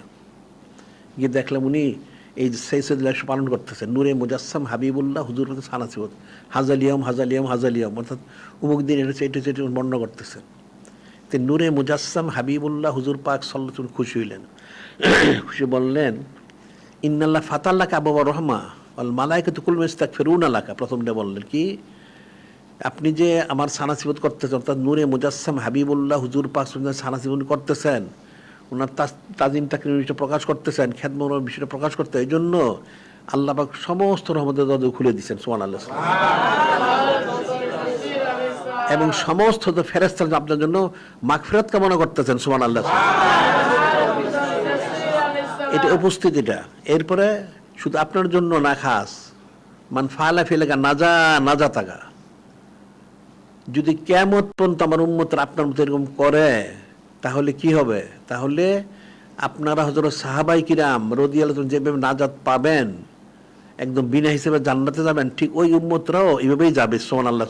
গিয়ে দেখলাম উনি এই সাইয়্যিদুল পালন করতেছেন। নূরে মুজাসসাম হাবিবুল্লাহ হুজুর সানাসিবত হাজালিয়াম হাজালিয়াম হাজালিয়াম, অর্থাৎ উমুক দিন এটা চেটে বর্ণনা করতেছেন। তো নূরে মুজাসসাম হাবিবুল্লাহ হুজুর পাক সাল্লাল্লাহু আলাইহি ওয়াসাল্লাম খুশি হইলেন। খুশি বললেন, ইন্নাল্লাহ ফাতাল্লাকা আবওয়াব রহমা ওয়াল মালায়েকাতু কুল্লুহুম ইস্তাগফিরুনা লাকা। প্রথমটা বললেন কি, আপনি যে আমার সানাসিবত করতেছেন, অর্থাৎ নূরে মুজাসসাম হাবিবুল্লাহ হুজুর পাক সানাসিবত করতেছেন, ওনার তাজিম তাকরীমের বিষয়টা প্রকাশ করতেছেন, খেদমতের বিষয়টা প্রকাশ করতে, এই জন্য আল্লাহ পাক সমস্ত রহমতের দরজা খুলে দিচ্ছেন, সুবহানাল্লাহ। এবং সমস্ত ফেরেশতারা আপনার জন্য মাগফিরাত কামনা করতেছেন, সুবহানাল্লাহ। এটা উপস্থিতিটা। এরপরে শুধু আপনার জন্য না, খাস মান ফালা ফিলাকা নাজা নাজা তাকা, যদি কিয়ামত পর্যন্ত আমার উম্মতরা আপনার মতো এরকম করে তাহলে কি হবে? তাহলে আপনারা হযরত সাহাবায়ে কিরাম রাদিয়াল্লাহু আনহুম যেভাবে নাজাত পাবেন, একদম বিনা হিসেবে জান্নাতে যাবেন, ঠিক ওই উম্মতরাও এইভাবেই যাবে, সুবহানাল্লাহ।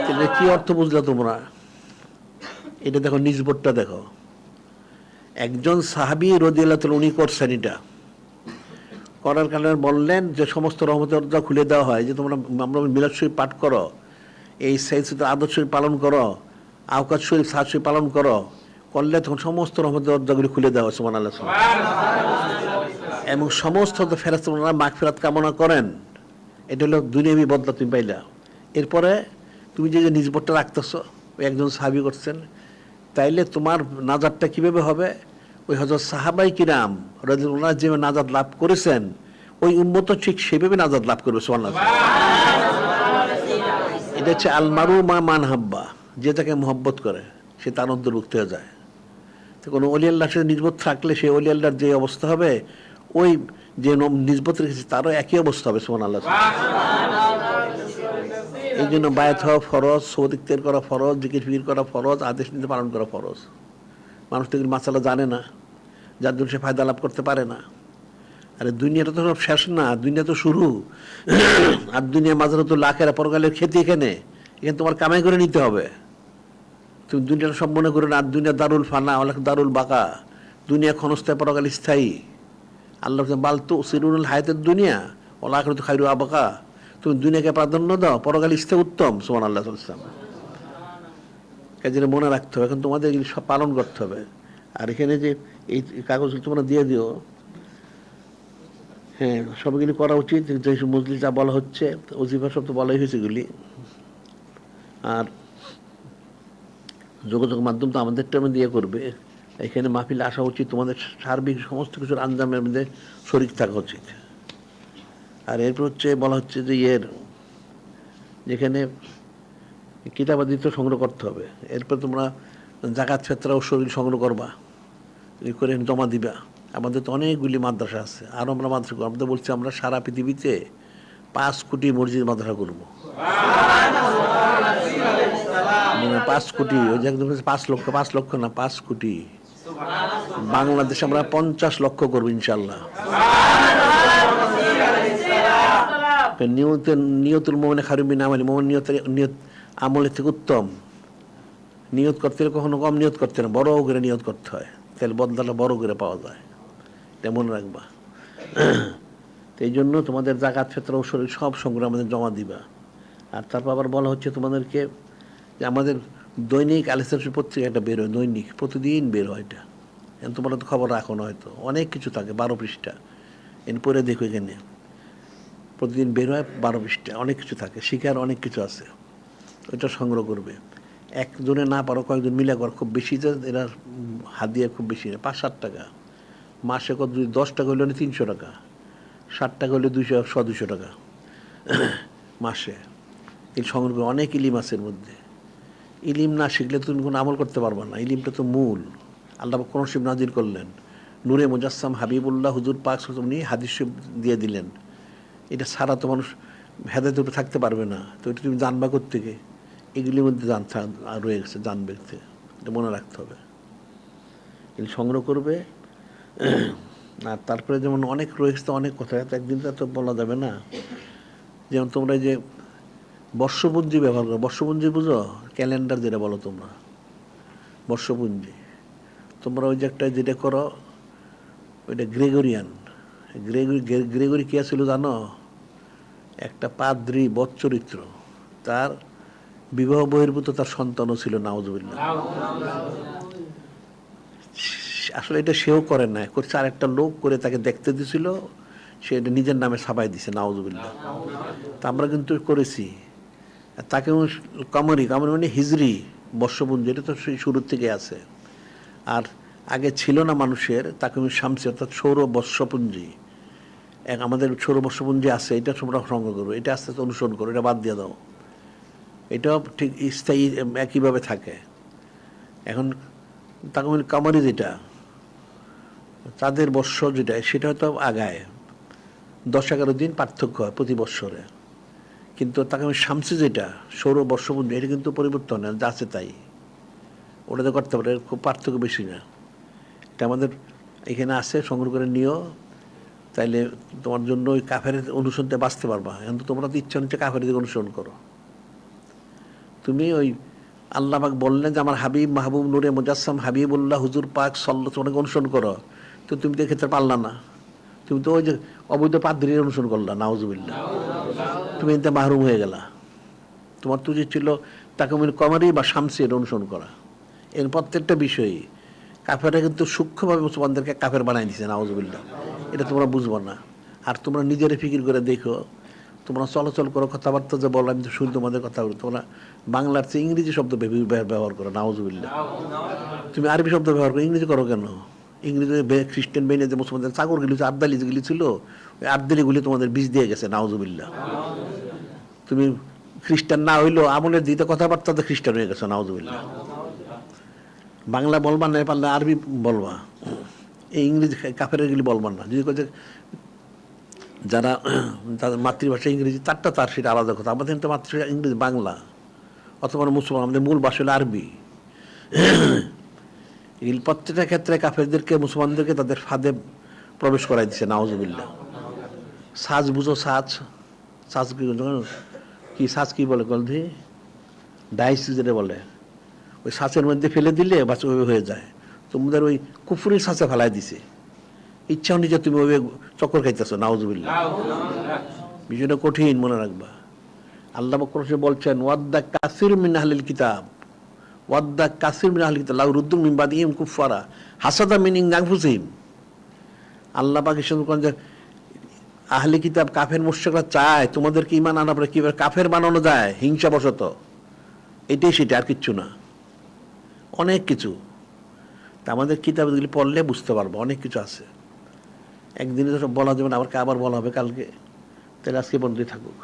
তাহলে কি অর্থ বুঝলা তোমরা? এটা দেখো, নিজবতটা দেখো। একজন সাহাবী রাদিয়াল্লাহু তাআলা উনি করছেন, এটা করার কারণে বললেন যে সমস্ত রহমতের দরজা খুলে দেওয়া হয়, যে তোমরা আমরা মিলাদ শরীফ পাঠ করো, এই সাইয়্যিদ আদর শরীফ পালন করো, আওকাত শরীফ সাদ শরীফ পালন করো, করলে তখন সমস্ত রহমতের দরজাগুলি খুলে দেওয়া হয়, সুবহানাল্লাহ। এবং সমস্ত ফেরেশতারা মাগফিরাত কামনা করেন। এটা হলো দুনিয়াবি বদলা তুমি পাইলা। এরপরে তুমি যে নিজবতটা রাখতেছ, ওই একজন সাহাবী করছেন, তাইলে তোমার নাজাতটা কিভাবে হবে? ওই হযরত সাহাবায়ে কিরাম রাদিয়াল্লাহু আনহুম যেভাবে নাজাত লাভ করেছেন, ওই উম্মত ঠিক সেভাবে নাজাত লাভ করবে, সুবহানাল্লাহ। এটা হচ্ছে আল মারু মা মান হাব্বা, যে তাকে মহব্বত করে সে তার অন্তর্ভুক্ত হয়ে যায়। তো কোনো ওলি আল্লাহর সাথে নিজবত থাকলে সেই ওলি আল্লাহর যে অবস্থা হবে, ওই যে নিজবত রেখেছে তারও একই অবস্থা হবে, সুবহানাল্লাহ। এই জন্য বায়াত হওয়া ফরজ, সওয়াদ ইখতিয়ার করা ফরজ, জিকির ফিকির করা ফরজ, আদেশ নিতে পালন করা ফরজ। মানুষ তো এগুলো মাসালা জানে না, যার জন্য সে ফায়দা লাভ করতে পারে না। আরে দুনিয়াটা তো সব শেষ না, দুনিয়া তো শুরু। আর দুনিয়া মাঝারে তো লাখেরা পরকালের খেতে, এখানে তোমার কামাই করে নিতে হবে। তুমি দুনিয়াটা সব মনে করো না, আর দুনিয়া দারুল ফানা ওলা দারুল বাকা, দুনিয়া ক্ষণস্থায়ী পরকাল স্থায়ী। আল্লাহ বাল তো সিরুল হায়াতের দুনিয়া ওলা আখিরাতু তো খায়রু আবাকা, তুমি দুনিয়াকে প্রাধান্য দাও, পরকাল স্থায়ী উত্তম, সুবহানাল্লাহ। কাজে মনে রাখতে হবে, এখন তোমাদের এগুলি সব পালন করতে হবে। আর এখানে যে এই কাগজগুলো তোমরা দিয়ে দিও, হ্যাঁ সবগুলি করা উচিত। যে মজলিস যা বলা হচ্ছে, ওজিফা সব তো বলাই হয়েছে এগুলি। আর যোগাযোগ মাধ্যম তো আমাদেরটা দিয়ে করবে। এখানে মাহফিলে আসা উচিত, তোমাদের সার্বিক সমস্ত কিছুর আঞ্জামের মধ্যে শরীক থাকা উচিত। আর এরপর হচ্ছে বলা হচ্ছে যে যেখানে কিতাবাদি তো সংগ্রহ করতে হবে। এরপর তোমরা জাকাত ফেতরাও শরীর সংগ্রহ করবা, করে জমা দিবা। আমাদের তো অনেকগুলি মাদ্রাসা আছে, আরও আমরা মাদ্রাসা করবো। আমাদের বলছি আমরা সারা পৃথিবীতে 5 কোটি মসজিদ মাদ্রাসা করবো। 5 কোটি, ওই যে একদম 5 লক্ষ, 5 লক্ষ না 5 কোটি। বাংলাদেশে আমরা 50 লক্ষ করবো ইনশাল্লাহ। নিয়তুল মুমিন খায়রুম মিন আমালি, মুমিন নিয়ত আমলের থেকে উত্তম। নিয়ত করতে হলে কখনো কম নিয়ত করতে না, বড় করে নিয়ত করতে হয়, তাহলে বদলাটা বড় করে পাওয়া যায়। এটা মনে রাখবা। তো এই জন্য তোমাদের জাকাত ফিতর ও শরীর সব সংগ্রহ আমাদের জমা দিবা। আর তারপর আবার বলা হচ্ছে তোমাদেরকে যে আমাদের দৈনিক আলিসার পত্রিকা একটা বের হয়, দৈনিক প্রতিদিন বের হয়। এটা তোমরা তো খবর রাখো না হয়তো, অনেক কিছু থাকে, 12 পৃষ্ঠা। এরপরে দেখো এখানে প্রতিদিন বের হয় 12 পৃষ্ঠা, অনেক কিছু থাকে, শিখার অনেক কিছু আছে। ওইটা সংগ্রহ করবে। একজনে না পারো কয়েকজন মিলে কর, খুব বেশি যে এরা হাদিয়া খুব বেশি না, 5-7 টাকা মাসে, কত 10 টাকা হইলে 300 টাকা, 60 টাকা হলে 200 টাকা মাসে। এই সংগ্রহ করে অনেক ইলিম আছে এর মধ্যে। ইলিম না শিখলে তুমি কোনো আমল করতে পারবে না। ইলিমটা তো মূল। আল্লাহ কোন শিব নাজির করলেন, নূরে মুজাসসাম হাবিবুল্লাহ হুজুর পাক উনি হাদিস দিয়ে দিলেন। এটা ছাড়া তো মানুষ হেদায়েতের উপরে থাকতে পারবে না। তো এটা তুমি জানবা কোত্থেকে? এগুলির মধ্যে রয়ে গেছে, জানবে, এটা মনে রাখতে হবে। এগুলি সংগ্রহ করবে। আর তারপরে যেমন অনেক রয়েছে, অনেক কথা, একদিন তো বলা যাবে না। যেমন তোমরা যে বর্ষপঞ্জি ব্যবহার করো, বর্ষপঞ্জি বুঝো? ক্যালেন্ডার যেটা বলো তোমরা, বর্ষপঞ্জি। তোমরা ওই যে একটা যেটা করো ওইটা গ্রেগরিয়ান। গ্রেগরি কে ছিল জানো? একটা পাদ্রী বৎচরিত্র, তার বিবাহ বহির্ভূত তার সন্তানও ছিল, নাউজুবিল্লাহ। আসলে এটা সেও করে না, করছে আর একটা লোক করে তাকে দেখতে দিছিল, সে এটা নিজের নামে ছাপাই দিছে, নাউজুবিল্লাহ। তা আমরা কিন্তু করেছি। তাকে কামরি মানে হিজরি বর্ষপঞ্জি, এটা তো সেই শুরুর থেকে আছে। আর আগে ছিল না মানুষের তাকে শামসি, অর্থাৎ সৌর বর্ষপঞ্জি। আমাদের সৌর বর্ষপঞ্জি আছে, এটা তোমরা সংগ্রহ করো, এটা আস্তে আস্তে অনুসরণ করো, এটা বাদ দিয়ে দাও। এটাও ঠিক স্থায়ী একইভাবে থাকে। এখন তাকে কামারি যেটা, তাদের বর্ষ যেটা, সেটা হয়তো আগায় 10-11 দিন পার্থক্য হয় প্রতি বৎসরে। কিন্তু তাকে শামসি যেটা সৌর বর্ষপঞ্জি, এটা কিন্তু পরিবর্তন হয়, যা আছে তাই, ওটাতে করতে পারে, খুব পার্থক্য বেশি না। এটা আমাদের এখানে আছে, সংগ্রহ করে নিও, তাইলে তোমার জন্য ওই কাফের অনুসরণতে বাঁচতে পারবা। এখন তো তোমরা তো ইচ্ছা হচ্ছে কাফের দিকে অনুসরণ করো। তুমি ওই আল্লাহ পাক বললেন যে আমার হাবিব মাহবুব নূরে মুজাসসাম হাবিবুল্লাহ হুজুর পাক সাল্লাল্লাহু আলাইহি ওয়াসাল্লাম অনুসরণ করো, তো তুমি তো এক্ষেত্রে পারলা না। তুমি তো ওই যে অবৈধ পাদ্রীর অনুসরণ করলা, নাউজুবিল্লাহ। তুমি এতে মাহরুম হয়ে গেলা। তোমার তো যে ছিল তাকে কমারি বা শামসির অনুসরণ করা। এর প্রত্যেকটা বিষয়ই কাফেররা কিন্তু সূক্ষ্মভাবে মুসলমানদেরকে কাফের বানাই দিছে, নাউজুবিল্লাহ। এটা তোমরা বুঝবো না। আর তোমরা নিজেরা ফিকির করে দেখো, তোমরা চলাচল করো, কথাবার্তা যে বলো, আমি তো শুনি তোমাদের কথা বলি, তোমরা বাংলার চেয়ে ইংরেজি শব্দ ব্যবহার করো, নাউজুবিল্লাহ। তুমি আরবি শব্দ ব্যবহার করো, ইংরেজি করো কেন? ইংরেজি খ্রিস্টান বেনে যে মুসলমানদের চাকরগুলি আবদালিগুলি ছিল, ওই আবদালিগুলি তোমাদের বীজ দিয়ে গেছে, নাউজুবিল্লাহ। তুমি খ্রিস্টান না হইলেও আমলের দিতে কথাবার্তাতে খ্রিস্টান হয়ে গেছো, নাউজুবিল্লাহ। বাংলা বলবা না পারলে আরবি বলবা, এই ইংরেজি কাফেরগুলি বলবা না। যদি যারা তাদের মাতৃভাষা ইংরেজি, তার সেটা আলাদা কথা। আমাদের তো মাতৃভাষা ইংরেজি, বাংলা অথবা মুসলমান, আমাদের মূল ভাষা হলো আরবি। এগুলি প্রত্যেকটা ক্ষেত্রে কাফেরদেরকে, মুসলমানদেরকে তাদের ফাঁদে প্রবেশ করাই দিচ্ছে, নাউজুবিল্লাহ। সাজ বুঝো, সাজ কি সাজ কি বলে গলধি ডাইস যেটা বলে, ওই সাঁচের মধ্যে ফেলে দিলে বাচ্চা ওইভাবে হয়ে যায়। তোমাদের ওই কুফুরির সাঁচে ফেলাই দিছে, ইচ্ছা অনুযায়ী তুমি ওইভাবে চক্কর খাইতেছো, নাউজুবিল্লাহ। বিষয়টা কঠিন, মনে রাখবা। আল্লাহ বলছেন ওয়াদ্দা কাসির মিন আহলিল কিতাব, ওয়াদ্দা কাসির মিন আহলিল কিতাব লাউ রুদ্দু মিন বাদিহিম কুফারা হাসাদা মিন ইনদি আনফুসিহিম। আল্লাহ পাক যে আহলে কিতাব কাফের মুশরিকরা চায় তোমাদেরকে ঈমান আনার পরে কিভাবে কাফের বানানো যায় হিংসাবশত, এটাই সেটা, আর কিচ্ছু না। অনেক কিছু তা আমাদের কিতাবগুলি পড়লে বুঝতে পারবো, অনেক কিছু আছে। একদিনে তো সব বলা যাবে না, আবার বলা হবে কালকে। তাহলে আজকে বন্ধুই থাকুক।